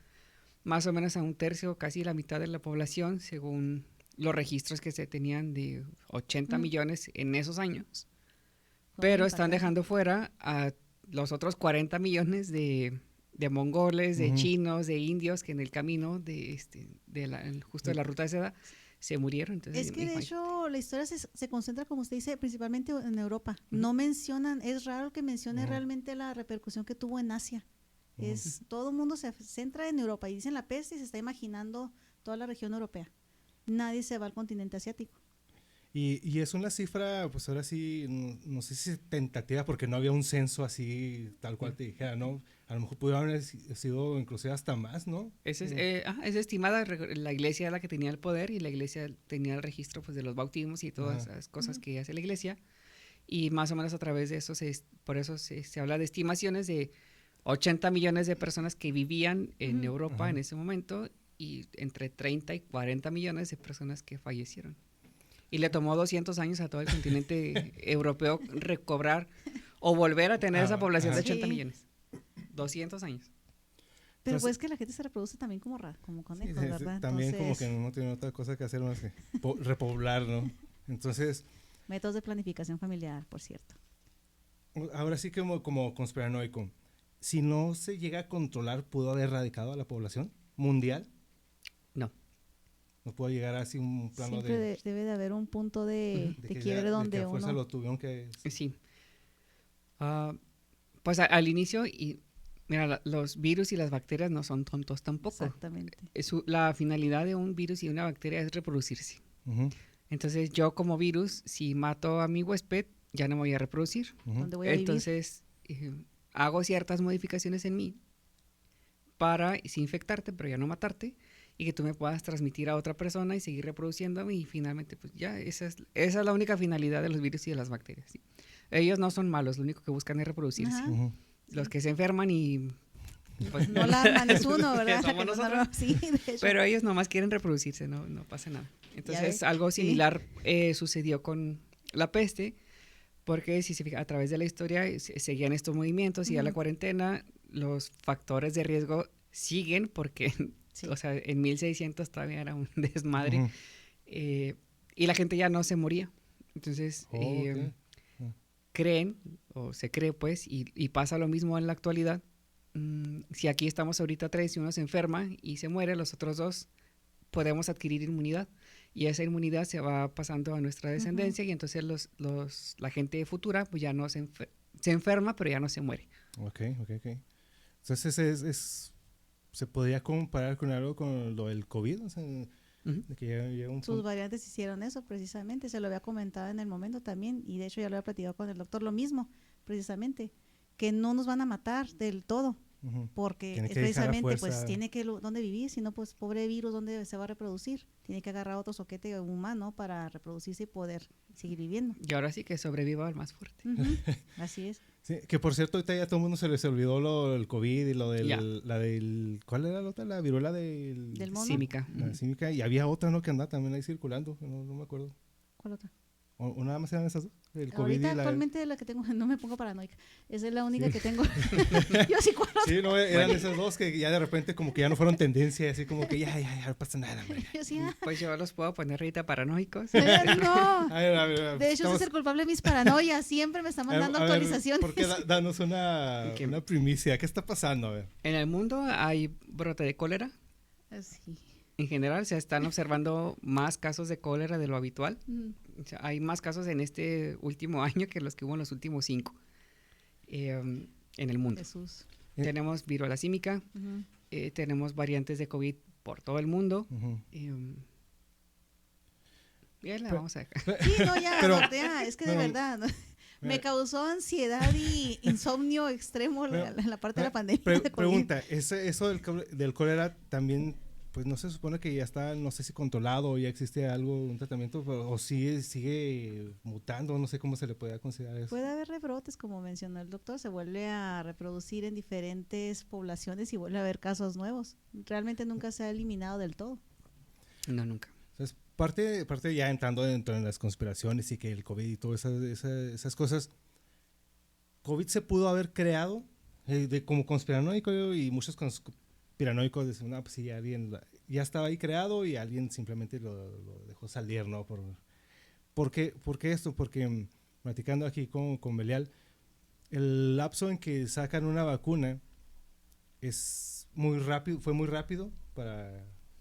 más o menos a un tercio, casi la mitad de la población, según los registros que se tenían de 80 millones en esos años. Pero están dejando fuera a los otros 40 millones de mongoles, de chinos, de indios que en el camino justo de la ruta de seda se murieron. Entonces, Es que de hecho la historia se concentra, como usted dice, principalmente en Europa. No mencionan, es raro que mencione realmente la repercusión que tuvo en Asia. Todo el mundo se centra en Europa y dicen la peste y se está imaginando toda la región europea. Nadie se va al continente asiático. Y es una cifra, pues ahora sí, no sé si es tentativa, porque no había un censo así, tal cual te dijera, ¿no? A lo mejor pudo haber sido inclusive hasta más, ¿no? Es estimada, la iglesia era la que tenía el poder y la iglesia tenía el registro pues, de los bautismos y todas esas cosas que hace la iglesia. Y más o menos a través de eso, por eso se habla de estimaciones de 80 millones de personas que vivían en Europa en ese momento y entre 30 y 40 millones de personas que fallecieron. Y le tomó 200 años a todo el continente europeo recobrar o volver a tener esa población de 80 millones. 200 años. Pero Entonces, pues que la gente se reproduce también como conejos, sí, ¿verdad? también Entonces, como que no tiene otra cosa que hacer más que repoblar, ¿no? Entonces, métodos de planificación familiar, por cierto. ahora sí como conspiranoico, si no se llega a controlar, ¿pudo haber erradicado a la población mundial? No. No pudo llegar así un plano Siempre debe de haber un punto de quiebre donde de que a fuerza uno... lo tuvieron que... Sí. Pues al inicio, y mira, los virus y las bacterias no son tontos tampoco. Exactamente. La finalidad de un virus y una bacteria es reproducirse. Entonces yo como virus, si mato a mi huésped, ya no me voy a reproducir. ¿Dónde voy a vivir? Entonces hago ciertas modificaciones en mí para sí infectarte, pero ya no matarte, y que tú me puedas transmitir a otra persona y seguir reproduciéndome y finalmente pues ya esa es la única finalidad de los virus y de las bacterias. ¿Sí? Ellos no son malos, lo único que buscan es reproducirse. Ajá. Los que se enferman y... Pues, No la arman, es uno, ¿verdad? Somos Que no nosotros. sí, de hecho. Pero ellos nomás quieren reproducirse, no pasa nada. Entonces algo similar sucedió con la peste, porque si se fija, a través de la historia seguían estos movimientos y a la cuarentena los factores de riesgo siguen porque, o sea, en 1600 todavía era un desmadre y la gente ya no se moría. Entonces creen, o se cree pues, y pasa lo mismo en la actualidad. Si aquí estamos ahorita 3 y uno se enferma y se muere, los otros 2 podemos adquirir inmunidad y esa inmunidad se va pasando a nuestra descendencia y entonces la gente futura pues ya no se enferma, pero ya no se muere. Ok. Entonces ¿se podría comparar con algo con lo del COVID? O sea, de que llega un Sus variantes hicieron eso precisamente, se lo había comentado en el momento también y de hecho ya lo había platicado con el doctor, lo mismo precisamente, que no nos van a matar del todo. Porque tiene que precisamente pues tiene que dónde vivir, si no pues pobre virus dónde se va a reproducir, tiene que agarrar otro soquete humano para reproducirse y poder seguir viviendo. Y ahora sí que sobreviva el más fuerte. Así es. Sí, que por cierto ahorita ya todo el mundo se les olvidó el COVID y lo del ¿cuál era la otra? La viruela del mono. Símica. La símica, y había otra, ¿no? Que andaba también ahí circulando, no me acuerdo. ¿Cuál otra? ¿O nada más eran esas dos? El COVID Ahorita y la... actualmente la que tengo, no me pongo paranoica, esa es la única que tengo. Yo sí cuando Sí, no, eran esas dos que ya de repente como que ya no fueron tendencia, así como que ya no pasa nada, hombre. yo sí, Pues yo los puedo poner ahorita paranoicos. no. A ver, De hecho, ese es el culpable de mis paranoias. Siempre me está mandando actualizaciones. ¿Por qué danos una primicia? ¿Qué está pasando? A ver. En el mundo hay brote de cólera. Sí. En general se están observando más casos de cólera de lo habitual. Mm. O sea, hay más casos en este último año que los que hubo en los últimos 5 en el mundo. Jesús. Tenemos viruela símica, Ujú. tenemos variantes de COVID por todo el mundo. Ujú. Ya la Pero- vamos a dejar. Sí, no, ya, Pero- ya, es que de no, verdad, ¿no? Me mira. causó ansiedad y insomnio extremo la parte de la pandemia. de COVID. Pregunta, eso del cólera también, pues no se supone que ya está, no sé si controlado o ya existe algo, un tratamiento, o sigue mutando, no sé cómo se le puede considerar eso. Puede haber rebrotes, como mencionó el doctor, se vuelve a reproducir en diferentes poblaciones y vuelve a haber casos nuevos. Realmente nunca se ha eliminado del todo. No, nunca. Entonces, parte ya entrando dentro de las conspiraciones y que el COVID y todas esas cosas, COVID se pudo haber creado como conspiranoico y muchos conspiranoicos decían, no, pues sí, ya estaba ahí creado y alguien simplemente lo dejó salir, ¿no? ¿Por qué esto? Porque platicando aquí con Belial, el lapso en que sacan una vacuna es muy rápido, fue muy rápido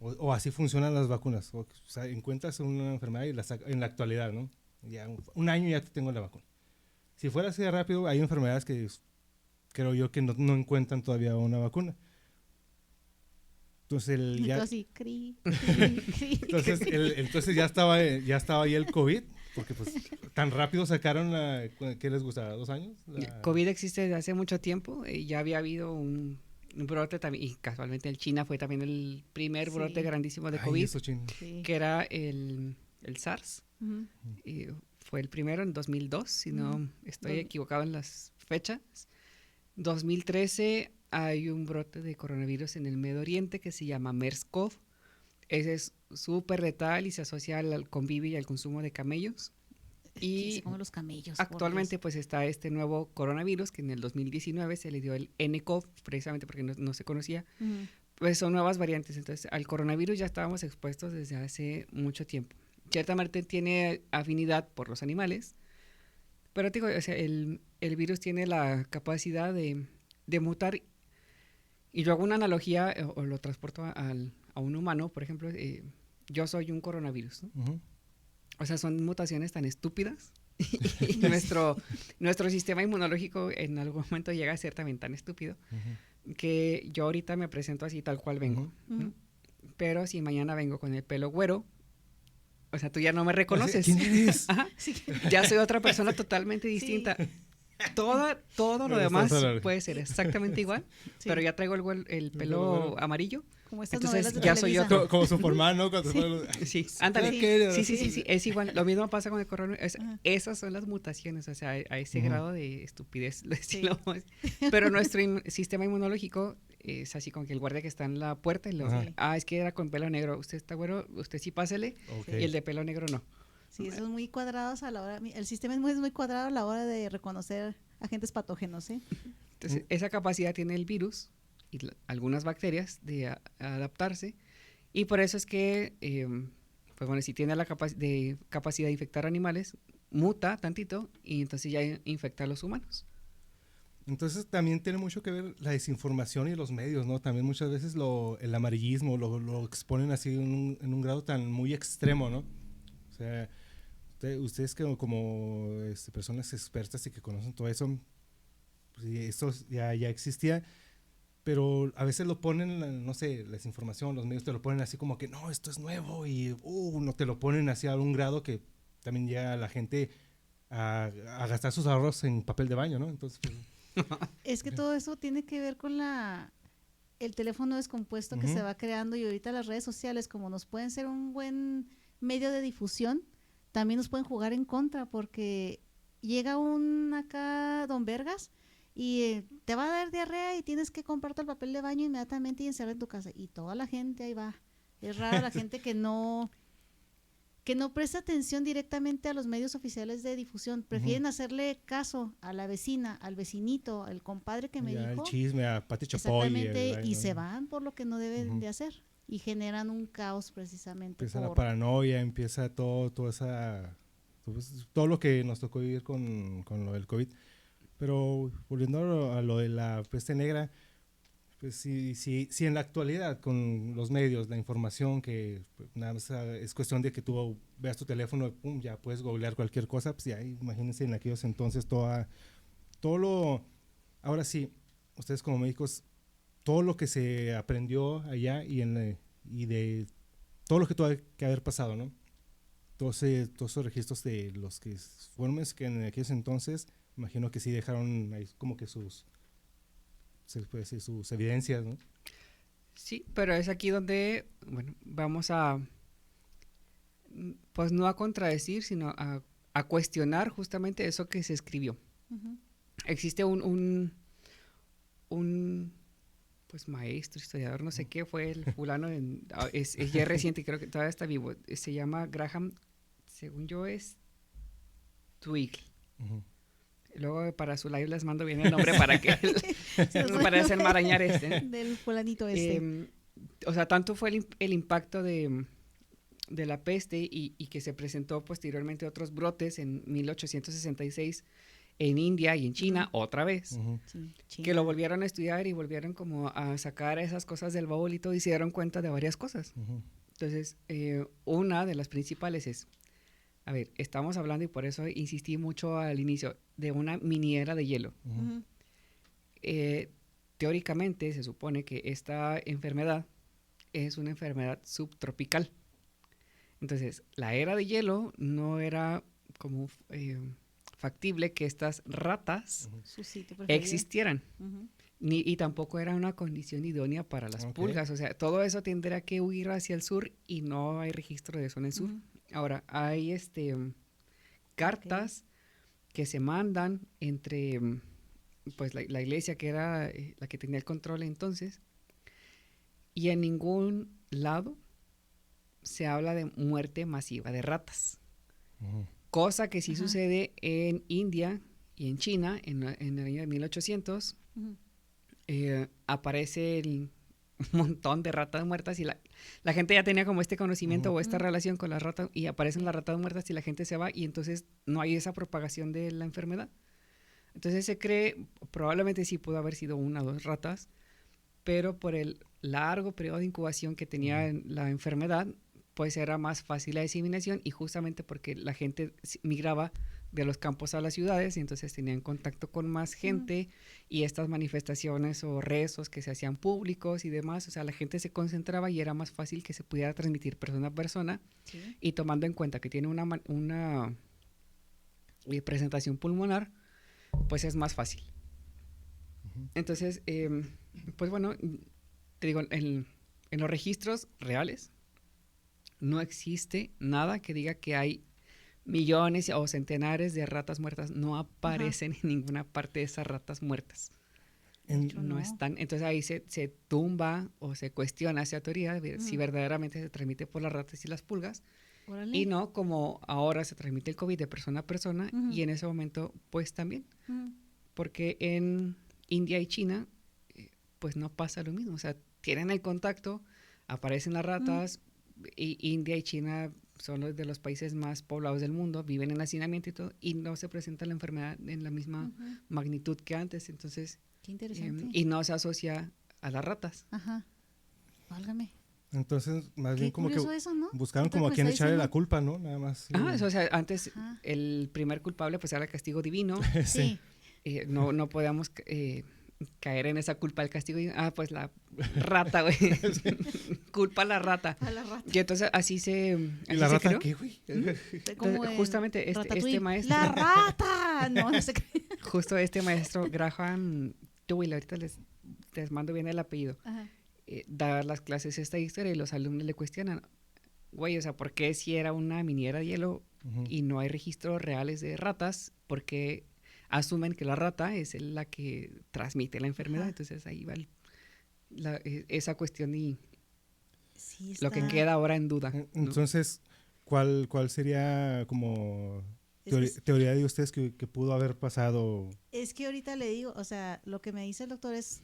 o así funcionan las vacunas. O sea, encuentras una enfermedad y en la actualidad, ¿no? Ya un año ya te tengo la vacuna. Si fuera así de rápido, hay enfermedades que creo yo que no encuentran todavía una vacuna. Entonces, Y todo así, entonces ya estaba ahí el COVID, porque pues tan rápido sacaron ¿qué les gusta? ¿2 años? COVID existe desde hace mucho tiempo y ya había habido un brote también, y casualmente en China fue también el primer Sí. brote grandísimo de Ay, COVID, eso, chino. Sí. que era el SARS. Ujú. Y fue el primero en 2002, si no estoy Dos- equivocado en las fechas. 2013 hay un brote de coronavirus en el Medio Oriente que se llama MERS-CoV. Ese es súper letal y se asocia al convivio y al consumo de camellos. ¿Quién Y se come los camellos? Por actualmente Dios? pues está este nuevo coronavirus que en el 2019 se le dio el nCoV, precisamente porque no se conocía. Ujú. Pues son nuevas variantes, entonces al coronavirus ya estábamos expuestos desde hace mucho tiempo. Ciertamente tiene afinidad por los animales, pero digo, o sea, el virus tiene la capacidad de mutar. Y yo hago una analogía o lo transporto a un humano, por ejemplo, yo soy un coronavirus, ¿no? Ujú. O sea, son mutaciones tan estúpidas y nuestro sistema inmunológico en algún momento llega a ser también tan estúpido Ujú. que yo ahorita me presento así tal cual vengo, Ujú. ¿no? Pero si mañana vengo con el pelo güero, o sea, tú ya no me reconoces. ¿Quién eres? Ajá. Sí. Ya soy otra persona totalmente Sí. distinta. Todo lo Me demás gusta esa- puede ser exactamente igual, Sí. pero ya traigo el pelo amarillo. Como estas Entonces, novelas de ya soy Televisa. otro. Como Superman, ¿no? Cuando Sí, ándale. ¿qué? Sí, es igual. Lo mismo pasa con el coronavirus. Ajá. Esas son las mutaciones, o sea, a ese Ujú. grado de estupidez, decirlo. Pero nuestro sistema inmunológico es así como que el guardia que está en la puerta y Ajá. es que era con pelo negro. Usted está güero, usted sí pásele, Ok. y el de pelo negro no. Sí, son muy cuadrados a la hora. El sistema es muy cuadrado a la hora de reconocer agentes patógenos, ¿eh? Entonces, esa capacidad tiene el virus y algunas bacterias de adaptarse. Y por eso es que, pues bueno, si tiene la capacidad de infectar animales, muta tantito y entonces ya infecta a los humanos. Entonces también tiene mucho que ver la desinformación y los medios, ¿no? También muchas veces el amarillismo lo exponen así en un grado tan muy extremo, ¿no? O sea, ustedes que como personas expertas y que conocen todo eso, pues, y esto ya existía, pero a veces lo ponen, no sé, la desinformación, los medios te lo ponen así como que no, esto es nuevo y no te lo ponen así a un grado que también llega a la gente a gastar sus ahorros en papel de baño, ¿no? Entonces, pues, Es que todo eso tiene que ver con el teléfono descompuesto que Ujú. se va creando y ahorita las redes sociales, como nos pueden ser un buen medio de difusión, también nos pueden jugar en contra porque llega un acá don Vergas y te va a dar diarrea y tienes que comprarte el papel de baño inmediatamente y encerrar en tu casa y toda la gente ahí va. Es raro la gente que no que no presta atención directamente a los medios oficiales de difusión. Prefieren hacerle caso a la vecina, al vecinito, al compadre que me Ya, dijo. el chisme, a Pati Chapoy. Exactamente, y se van por lo que no deben de hacer. Y generan un caos precisamente. Empieza la paranoia, empieza todo esa... pues, todo lo que nos tocó vivir con lo del COVID. Pero volviendo a lo de la peste negra, pues sí, en la actualidad con los medios, la información que pues, nada más es cuestión de que tú veas tu teléfono, pum, ya puedes googlear cualquier cosa, pues ya imagínense en aquellos entonces todo lo, ahora sí, ustedes como médicos, todo lo que se aprendió allá y de todo lo que tuvo que haber pasado, ¿no? Todos esos registros de los que fueron que en aquellos entonces, imagino que sí dejaron ahí como que se puede decir, sus evidencias, ¿no? Sí, pero es aquí donde, bueno, vamos a, pues no a contradecir, sino a cuestionar justamente eso que se escribió. Existe un pues maestro, historiador, no sé qué, fue el fulano, es ya reciente, creo que todavía está vivo, se llama Graham, según yo es Twigg. Luego para su live les mando bien el nombre para que para desenmarañar del fulanito o sea, tanto fue el impacto de la peste y que se presentó posteriormente otros brotes en 1866 en India y en China otra vez, que lo volvieron a estudiar y volvieron como a sacar esas cosas del baúl y todo y se dieron cuenta de varias cosas. Entonces, una de las principales es, a ver, estamos hablando y por eso insistí mucho al inicio, de una mini era de hielo. Teóricamente se supone que esta enfermedad es una enfermedad subtropical. Entonces, la era de hielo no era como factible que estas ratas existieran. Y tampoco era una condición idónea para las pulgas. O sea, todo eso tendrá que huir hacia el sur y no hay registro de eso en el sur. Ahora, hay cartas que se mandan entre pues la iglesia, que era la que tenía el control entonces, y en ningún lado se habla de muerte masiva de ratas. Cosa que sí sucede en India y en China en el año de 1800. Aparece un montón de ratas muertas y la gente ya tenía como este conocimiento o esta relación con las ratas y aparecen las ratas muertas y la gente se va y entonces no hay esa propagación de la enfermedad. Entonces se cree, probablemente sí pudo haber sido 1 o 2 ratas, pero por el largo periodo de incubación que tenía la enfermedad, pues era más fácil la diseminación y justamente porque la gente migraba de los campos a las ciudades y entonces tenían contacto con más gente y estas manifestaciones o rezos que se hacían públicos y demás, o sea, la gente se concentraba y era más fácil que se pudiera transmitir persona a persona y tomando en cuenta que tiene una presentación pulmonar, pues es más fácil. Entonces, pues bueno, te digo, en los registros reales no existe nada que diga que hay millones o centenares de ratas muertas. No aparecen en ninguna parte de esas ratas muertas. No están. Entonces ahí se tumba o se cuestiona esa teoría de si verdaderamente se transmite por las ratas y las pulgas. Y no como ahora se transmite el COVID de persona a persona y en ese momento pues también. Porque en India y China pues no pasa lo mismo. O sea, tienen el contacto, aparecen las ratas, y India y China son los de los países más poblados del mundo, viven en hacinamiento y todo, y no se presenta la enfermedad en la misma magnitud que antes. Entonces, qué interesante. Y no se asocia a las ratas. Válgame. Entonces, más bien como que eso, ¿no? buscaron como a quien echarle la culpa, ¿no? Nada más. O sea, antes el primer culpable pues era el castigo divino. Sí. No podíamos caer en esa culpa del castigo. Pues la rata, güey. Culpa a la rata. Y entonces así se ¿Y la rata creó. qué, güey? Justamente este maestro. ¡La rata! No sé qué. Justo este maestro, Graham Twigg, ahorita les mando bien el apellido. Dar las clases esta historia y los alumnos le cuestionan, güey, o sea, ¿por qué si era una miniera de hielo y no hay registros reales de ratas? Porque asumen que la rata es la que transmite la enfermedad. Entonces ahí va esa cuestión y lo que queda ahora en duda. Entonces, ¿Cuál sería como Es teoría de ustedes que pudo haber pasado? Es que ahorita le digo, o sea, lo que me dice el doctor es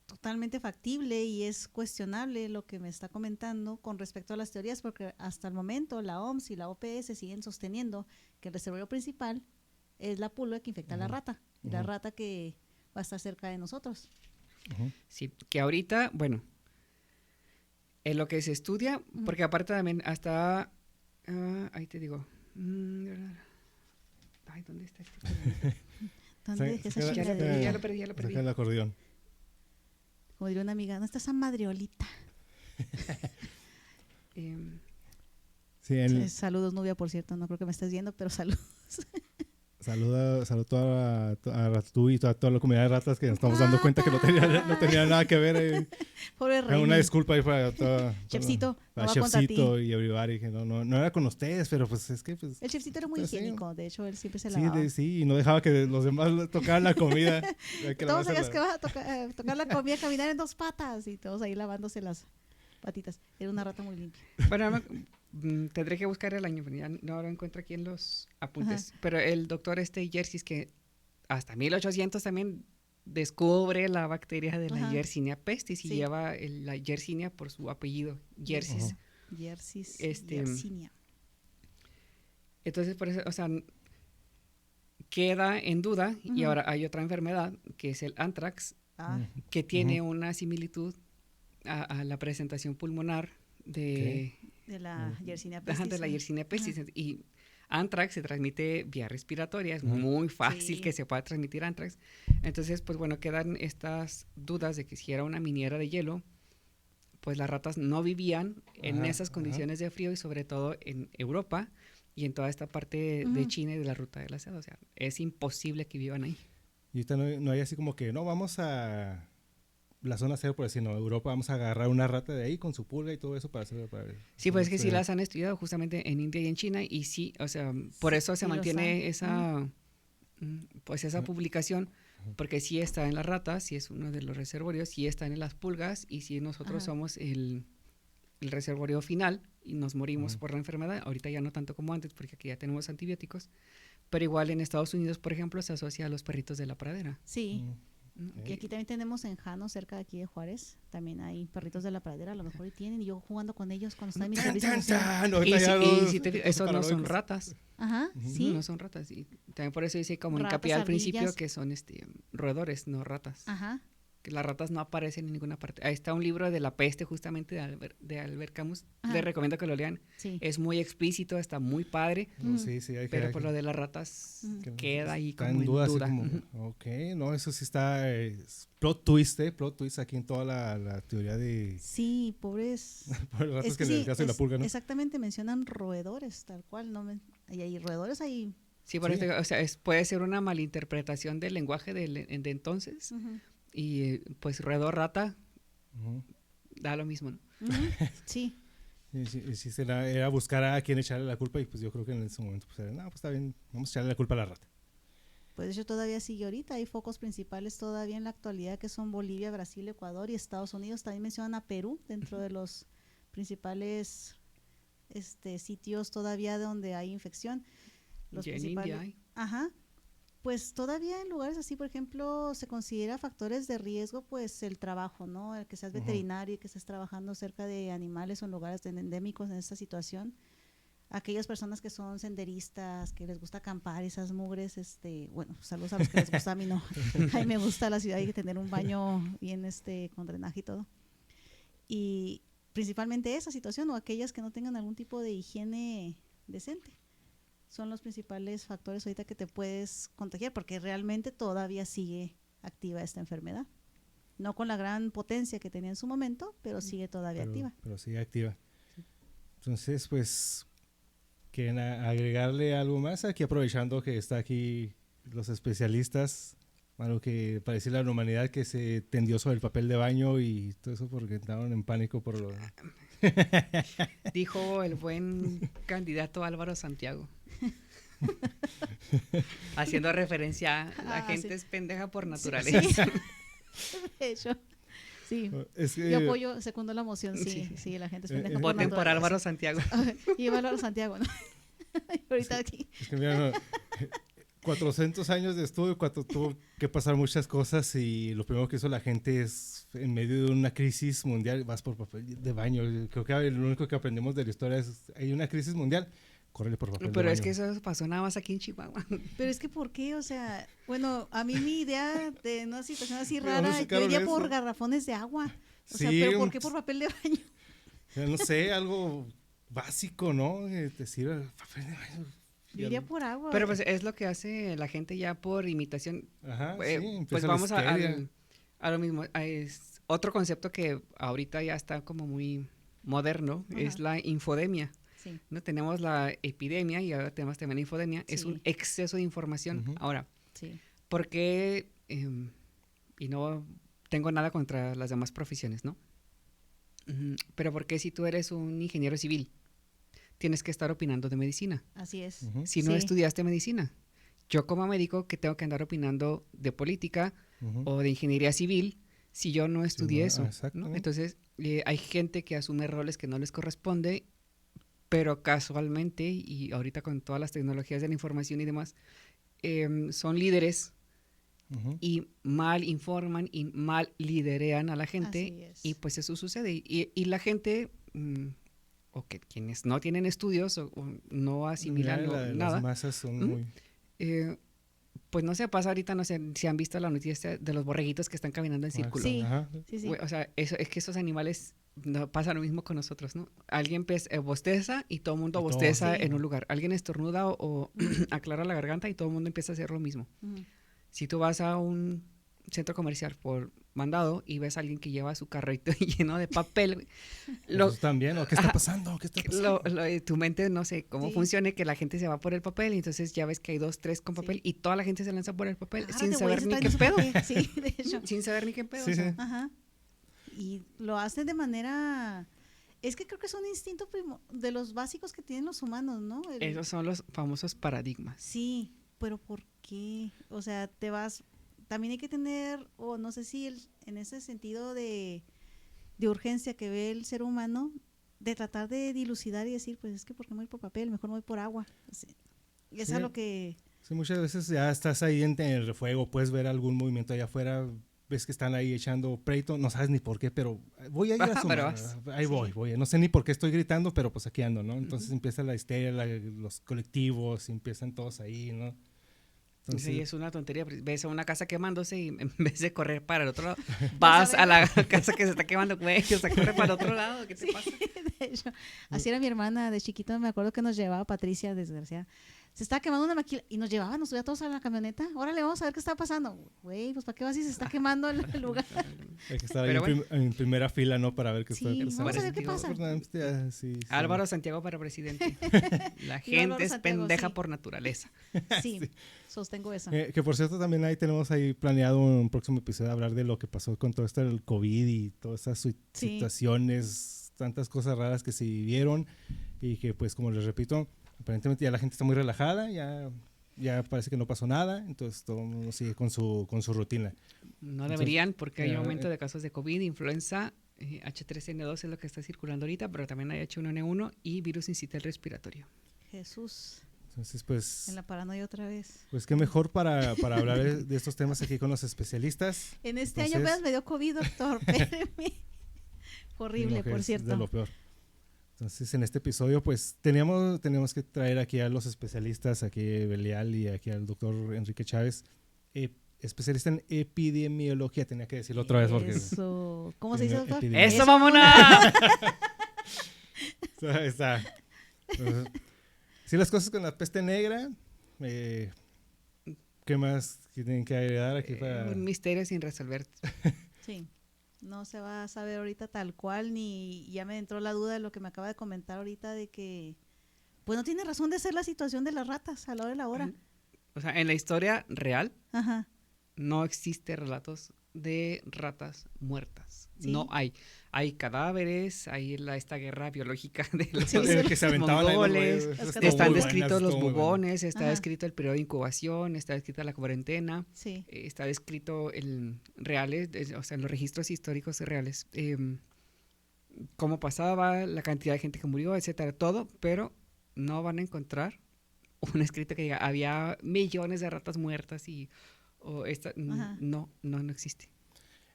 totalmente factible y es cuestionable lo que me está comentando con respecto a las teorías, porque hasta el momento la OMS y la OPS siguen sosteniendo que el reservorio principal es la pulga que infecta a la rata, y la rata que va a estar cerca de nosotros. Sí, que ahorita, bueno, en lo que se estudia, porque aparte también hasta, ahí te digo, ay, ¿dónde está este? ¿Dónde dejé esa Ya chingadera? lo perdí. Saca el acordeón. Como diría una amiga, ¿no está esa madriolita? Sí, Saludos, Nubia, por cierto, no creo que me estés viendo, pero saludos. saludo a tú y toda la comunidad de ratas que nos estamos dando cuenta que no tenía nada que ver. Pobre Rey. Una disculpa ahí para todo. Chefcito, no a va contra Chefcito ti. y everybody, que no era con ustedes, pero pues es que pues, El chefcito era muy pues, sí. higiénico, de hecho, él siempre se Sí, lavaba. sí, y no dejaba que los demás tocaran la comida. Todos sabías que vas a tocar la comida, caminar en dos patas y todos ahí lavándose las patitas. Era una rata muy limpia. Bueno, tendré que buscar el año, pero ya no lo encuentro aquí en los apuntes. Ajá. Pero el doctor Yersis, que hasta 1800 también descubre la bacteria de la Ajá. Yersinia pestis y Sí. lleva la Yersinia por su apellido, Yersis. Yersis, Este, Yersinia. Entonces, por eso, o sea, queda en duda, y ahora hay otra enfermedad, que es el anthrax, que tiene una similitud a la presentación pulmonar de la Yersinia Ajá, pestis. de la Yersinia pestis. Y anthrax se transmite vía respiratoria, es Ajá. muy fácil Sí. que se pueda transmitir anthrax. Entonces, pues bueno, quedan estas dudas de que si era una miniera de hielo, pues las ratas no vivían en Ajá, esas condiciones de frío y sobre todo en Europa y en toda esta parte de China y de la ruta de la seda. O sea, es imposible que vivan ahí. Y ahorita no hay así como que, no, vamos a la zona cero, por decir, no, Europa, vamos a agarrar una rata de ahí con su pulga y todo eso para hacer... Sí, pues es que sí las han estudiado justamente en India y en China y sí, o sea, por eso se sí los mantiene hay. esa, pues esa publicación, porque sí está en las ratas, sí es uno de los reservorios, sí está en las pulgas y sí nosotros somos el reservorio final y nos morimos por la enfermedad. Ahorita ya no tanto como antes porque aquí ya tenemos antibióticos, pero igual en Estados Unidos, por ejemplo, se asocia a los perritos de la pradera. Sí. ¿no? Y aquí también tenemos en Jano, cerca de aquí de Juárez, también hay perritos de la pradera, a lo mejor y tienen, y yo jugando con ellos cuando estaba en mi servicio social. Y si te fijas, esos no son ratas. Ajá, sí. No son ratas. Y también por eso dice como Ratas, hincapié al principio ardillas. que son roedores, no ratas. Ajá. Que las ratas no aparecen en ninguna parte. Ahí está un libro de la peste justamente de Albert Camus. Ajá. Les recomiendo que lo lean. Sí. Es muy explícito, está muy padre. Sí, hay Pero que... por lo de las ratas que queda ahí está como en duda. duda. Así como, ok, no, eso sí está... plot twist aquí en toda la teoría de... Sí, pobres. por las ratas Es que que en el sí, caso de la pulga, ¿no? exactamente, mencionan roedores, tal cual. No y hay roedores ahí. Sí, por eso, o sea, puede ser una malinterpretación del lenguaje de entonces. Y pues roedor rata da lo mismo, ¿no? Sí. Sí, era buscar a quien echarle la culpa y pues yo creo que en ese momento pues era, no, pues está bien, vamos a echarle la culpa a la rata. Pues de hecho todavía sigue ahorita, hay focos principales todavía en la actualidad que son Bolivia, Brasil, Ecuador y Estados Unidos. También mencionan a Perú dentro de los principales sitios todavía donde hay infección. Los Y en principales. India hay. Ajá. Pues todavía en lugares así, por ejemplo, se considera factores de riesgo, pues el trabajo, ¿no? El que seas veterinario y que estés trabajando cerca de animales o en lugares endémicos en esta situación. Aquellas personas que son senderistas, que les gusta acampar, esas mugres, bueno, saludos a los que les gusta, a mí no. A mí me gusta la ciudad y tener un baño bien con drenaje y todo. Y principalmente esa situación o aquellas que no tengan algún tipo de higiene decente. Son los principales factores ahorita que te puedes contagiar porque realmente todavía sigue activa esta enfermedad. No con la gran potencia que tenía en su momento, pero sigue todavía activa. Pero sigue activa. Entonces, pues, ¿quieren agregarle algo más? Aquí aprovechando que está aquí los especialistas, algo que para decirle a la humanidad que se tendió sobre el papel de baño y todo eso porque estaban en pánico por lo... Dijo el buen candidato Álvaro Santiago. Haciendo referencia a la gente sí. es pendeja por naturaleza. Sí. De hecho, Sí. Es que, Yo apoyo, segundo la moción, sí, la gente es pendeja por Voten por naturaleza. Álvaro Santiago. Y Álvaro Santiago, ¿no? Ahorita aquí. Es que mira, no, 400 años de estudio, tuvo que pasar muchas cosas y lo primero que hizo la gente es, en medio de una crisis mundial, vas por papel de baño. Creo que lo único que aprendemos de la historia es, hay una crisis mundial, córrele por papel de Pero baño. es que eso pasó nada más aquí en Chihuahua. Pero es que, ¿por qué? O sea, bueno, a mí mi idea de una situación así ¿De dónde rara, yo sacaron iría eso? por garrafones de agua. O sea, Sí, ¿pero por qué por papel de baño? No sé, algo básico, ¿no? Decir papel de baño. Yo iría por agua. Pero pues es lo que hace la gente ya por imitación. Ajá, Eh, sí, empieza pues la vamos histeria. a lo mismo. Es otro concepto que ahorita ya está como muy moderno, Ajá. es la infodemia. Sí, ¿No? Tenemos la epidemia y ahora tenemos también la infodemia. Es Sí. un exceso de información. Ujú. Ahora, sí. ¿por qué? Y no tengo nada contra las demás profesiones, ¿no? Pero ¿por qué si tú eres un ingeniero civil tienes que estar opinando de medicina? Así es. Ujú. Si no Sí. estudiaste medicina. Yo como médico que tengo que andar opinando de política Ujú. o de ingeniería civil si yo no estudié no, eso, ¿no? exactamente. Entonces, hay gente que asume roles que no les corresponde, pero casualmente, y ahorita con todas las tecnologías de la información y demás, son líderes Ujú. y mal informan y mal liderean a la Así gente, es. y pues eso sucede. Y la gente, o que quienes no tienen estudios o no asimilan Las nada, masas son ¿Mm? muy... pues no sé, pasa ahorita, no sé si han visto la noticia de los borreguitos que están caminando en círculo. Sí. Ajá. Sí, sí. O sea, eso, es que esos animales no pasa lo mismo con nosotros, ¿no? Alguien bosteza y todo el mundo Y todos, bosteza sí. en un lugar. Alguien estornuda o aclara la garganta y todo el mundo empieza a hacer lo mismo. Ujú. Si tú vas a un centro comercial por mandado y ves a alguien que lleva su carrito lleno de papel, Eso también, ¿o qué está pasando? ¿Qué está pasando? tu mente no sé cómo Sí. funcione, que la gente se va por el papel y entonces ya ves que hay 2, 3 con Sí. papel y toda la gente se lanza por el papel Párate, sin güey, saber se ni traen qué su pedo. papel. Sí, de hecho. Sin saber ni qué pedo. Sí, o sea, sí. Ajá. Y lo hacen de manera... Es que creo que es un instinto de los básicos que tienen los humanos, ¿no? Esos son los famosos paradigmas. Sí, pero ¿por qué? O sea, te vas... También hay que tener, o no sé si en ese sentido de urgencia que ve el ser humano, de tratar de dilucidar y decir, pues es que ¿por qué me voy por papel? Mejor me voy por agua. Sí. Y es Sí. a lo que... Sí, muchas veces ya estás ahí en el refuego, puedes ver algún movimiento allá afuera, ves que están ahí echando pleito, no sabes ni por qué, pero voy a ir a Ajá, sumar, pero ahí sí. voy, no sé ni por qué estoy gritando, pero pues aquí ando, ¿no? Entonces empieza la histeria, los colectivos, empiezan todos ahí, ¿no? Entonces, Sí, es una tontería. Ves a una casa quemándose y en vez de correr para el otro lado, vas a la casa que se está quemando, güey, o sea, corre para el otro lado. ¿Qué te Sí, pasa? de hecho, así era mi hermana de chiquita, me acuerdo que nos llevaba Patricia, desgraciada. Se estaba quemando una maquila y nos llevaba, nos subía todos a la camioneta. Órale, vamos a ver qué está pasando. Güey, pues ¿para qué vas si se está quemando el lugar? hay que estar ahí Pero bueno. en primera fila, ¿no? Para ver qué Sí, está vamos a ver pasando. qué pasa. Sí, sí. Álvaro Santiago para presidente. La Y gente Álvaro es Santiago, pendeja sí. por naturaleza. Sí, sostengo eso. Que por cierto también ahí tenemos ahí planeado un próximo episodio hablar de lo que pasó con todo esto del COVID y todas esas Sí. situaciones, tantas cosas raras que se vivieron y que pues como les repito, aparentemente ya la gente está muy relajada, ya parece que no pasó nada, entonces todo el mundo sigue con su rutina. No deberían porque hay eh, aumento de casos de COVID, influenza, H3N2 es lo que está circulando ahorita, pero también hay H1N1 y virus incital respiratorio. Jesús, Entonces pues, en la paranoia otra vez. pues qué mejor para hablar de estos temas aquí con los especialistas. En este año Entonces- apenas me dio COVID, doctor. Espéreme. Horrible, No, que por es cierto. de lo peor. Entonces, en este episodio, pues, tenemos que traer aquí a los especialistas, aquí Belial y aquí al doctor Enrique Chávez, especialista en epidemiología, tenía que decirlo otra vez porque... Eso. ¿Cómo se dice, doctor? Epidemia. ¡Eso, mamona! Está. Entonces, sí, las cosas con la peste negra, ¿qué más tienen que agregar aquí para...? Un misterio sin resolver. Sí. No se va a saber ahorita tal cual, ni ya me entró la duda de lo que me acaba de comentar ahorita de que, pues no tiene razón de ser la situación de las ratas a la hora de la hora. O sea, en la historia real Ajá. no existe relatos de ratas muertas. Sí. No hay. Hay cadáveres, hay esta guerra biológica de los, Sí, El que se aventaban ahí los mongoles, güeyes, Están estuvo están muy buena, descritos los estuvo muy buena. bubones, está Ajá. descrito el periodo de incubación, está descrita la cuarentena, Sí. está descrito o sea, los registros históricos reales, cómo pasaba, la cantidad de gente que murió, etcétera, todo, pero no van a encontrar un escrito que diga había millones de ratas muertas Ajá. no existe.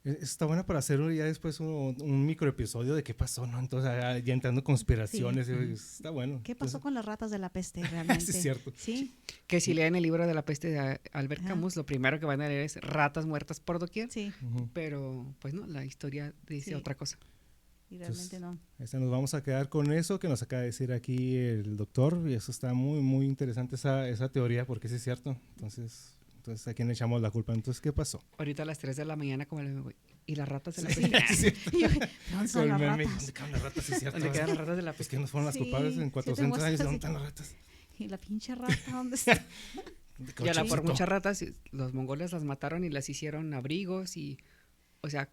Está buena para hacer ya después un microepisodio de qué pasó, ¿no? Entonces, ya entrando conspiraciones, está bueno. ¿Qué pasó Entonces, con las ratas de la peste realmente? sí, es cierto. Sí. Que si leen el libro de la peste de Albert Ajá. Camus, lo primero que van a leer es ratas muertas por doquier, Sí. Ujú. pero pues no, la historia dice Sí. otra cosa. Y realmente no. Nos vamos a quedar con eso que nos acaba de decir aquí el doctor, y eso está muy, muy interesante esa teoría, porque sí es cierto. Entonces, ¿a quién le echamos la culpa? Entonces, ¿qué pasó? Ahorita a las 3 de la mañana, como le digo, ¿y las ratas de la Sí, peste? sí, Y yo, ¿dónde Con están el las meme, ratas? ¿dónde quedan las ratas? Sí, es cierto. ¿Dónde quedan las ratas de la Pues peste? que nos fueron las Sí, culpables en sí te 400 años, ¿de dónde muestras están las ratas? Y la pinche rata, ¿dónde está? Y a la por Cochecito. muchas ratas, los mongoles las mataron y las hicieron abrigos y, o sea,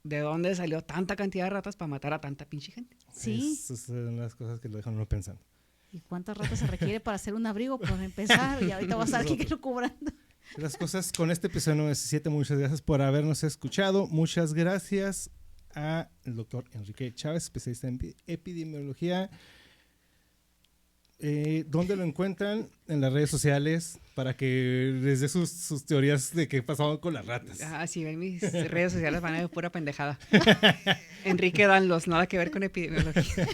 ¿de dónde salió tanta cantidad de ratas para matar a tanta pinche gente? Sí. Esas son las cosas que lo dejan uno pensando. ¿Y cuántas ratas se requiere para hacer un abrigo? Por empezar, y ahorita va a estar aquí que lo cubrando. Las cosas con este episodio 97. Muchas gracias por habernos escuchado. Muchas gracias al doctor Enrique Chávez, especialista en epidemiología. ¿Dónde lo encuentran? En las redes sociales para que les dé sus teorías de qué pasaba con las ratas. Ah, sí, ven mis redes sociales van a ver pura pendejada. Enrique Danlos, nada que ver con epidemiología.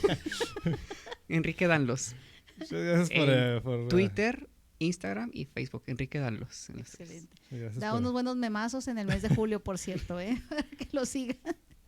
Enrique Danlos. Muchas gracias por Twitter, Instagram y Facebook. Enrique Danlos. Excelente. gracias Da por- unos buenos memazos en el mes de julio, por cierto, para que lo sigan.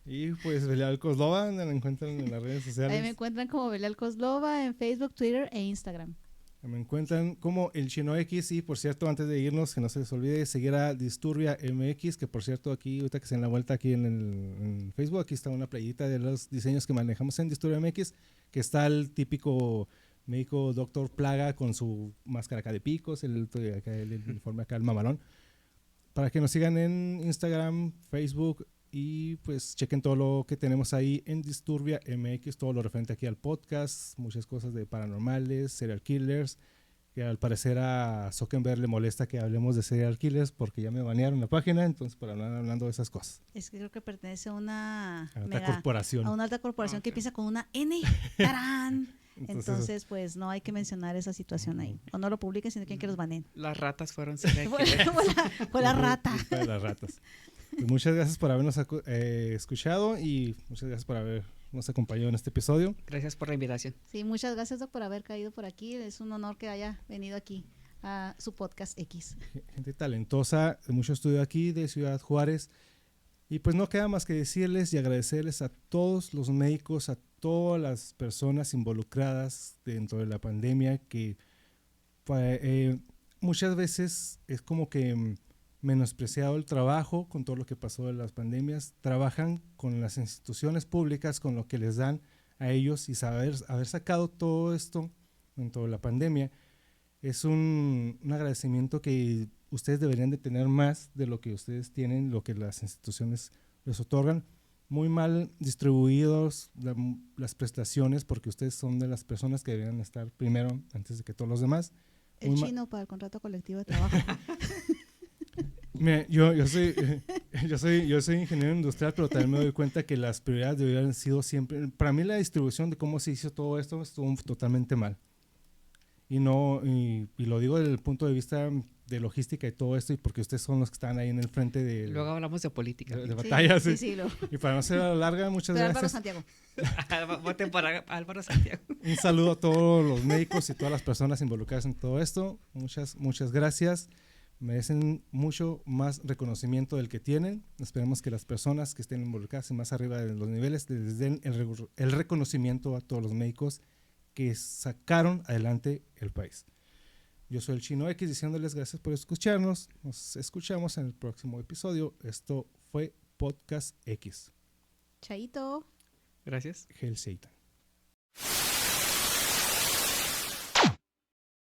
Y pues Belial Coslova, donde lo encuentran en las redes sociales. Ahí me encuentran como Belial Coslova en Facebook, Twitter e Instagram. Me encuentran como el Chino X. Y por cierto, antes de irnos, que no se les olvide seguir a Disturbia MX, que por cierto aquí, ahorita que se den la vuelta aquí en Facebook, aquí está una playita de los diseños que manejamos en Disturbia MX, que está el típico médico doctor Plaga con su máscara acá de picos, el uniforme acá, el mamalón, para que nos sigan en Instagram, Facebook, y pues chequen todo lo que tenemos ahí en Disturbia MX, todo lo referente aquí al podcast, muchas cosas de paranormales, serial killers, que al parecer a Zuckerberg le molesta que hablemos de serial killers porque ya me banearon la página, entonces para hablar hablando de esas cosas. Es que creo que pertenece a una A otra corporación. a una alta corporación que Ok. empieza con una N. ¡Tarán! Entonces, pues no hay que mencionar esa situación ahí. O no lo publiquen si no quieren que los baneen. Las ratas fueron serial Fue killers. fue la rata. Culpa de las ratas. Pues muchas gracias por habernos escuchado y muchas gracias por habernos acompañado en este episodio. Gracias por la invitación. Sí, muchas gracias, Doc, por haber caído por aquí. Es un honor que haya venido aquí a su podcast X. Gente talentosa, de mucho estudio aquí, de Ciudad Juárez. Y pues no queda más que decirles y agradecerles a todos los médicos, a todas las personas involucradas dentro de la pandemia, que muchas veces es como que menospreciado el trabajo con todo lo que pasó de las pandemias. Trabajan con las instituciones públicas, con lo que les dan a ellos, y haber sacado todo esto dentro de la pandemia es un agradecimiento que ustedes deberían de tener más de lo que ustedes tienen, lo que las instituciones les otorgan. Muy mal distribuidos las prestaciones, porque ustedes son de las personas que deberían estar primero antes de que todos los demás. El Muy chino para el contrato colectivo de trabajo. Mira, yo soy ingeniero industrial, pero también me doy cuenta que las prioridades deberían haber sido siempre. Para mí la distribución de cómo se hizo todo esto estuvo totalmente mal. Y lo digo desde el punto de vista de logística y todo esto, y porque ustedes son los que están ahí en el frente de, Luego hablamos de política. de batallas. Sí, sí, lo. Y para no ser a la larga, muchas Pero Álvaro gracias. Santiago. Voten por Álvaro Santiago. Un saludo a todos los médicos y todas las personas involucradas en todo esto. Muchas gracias. Merecen mucho más reconocimiento del que tienen. Esperemos que las personas que estén involucradas y más arriba de los niveles les den el reconocimiento a todos los médicos que sacaron adelante el país. Yo soy el Chino X, diciéndoles gracias por escucharnos. Nos escuchamos en el próximo episodio. Esto fue Podcast X. Chaito. Gracias. Hail Satan.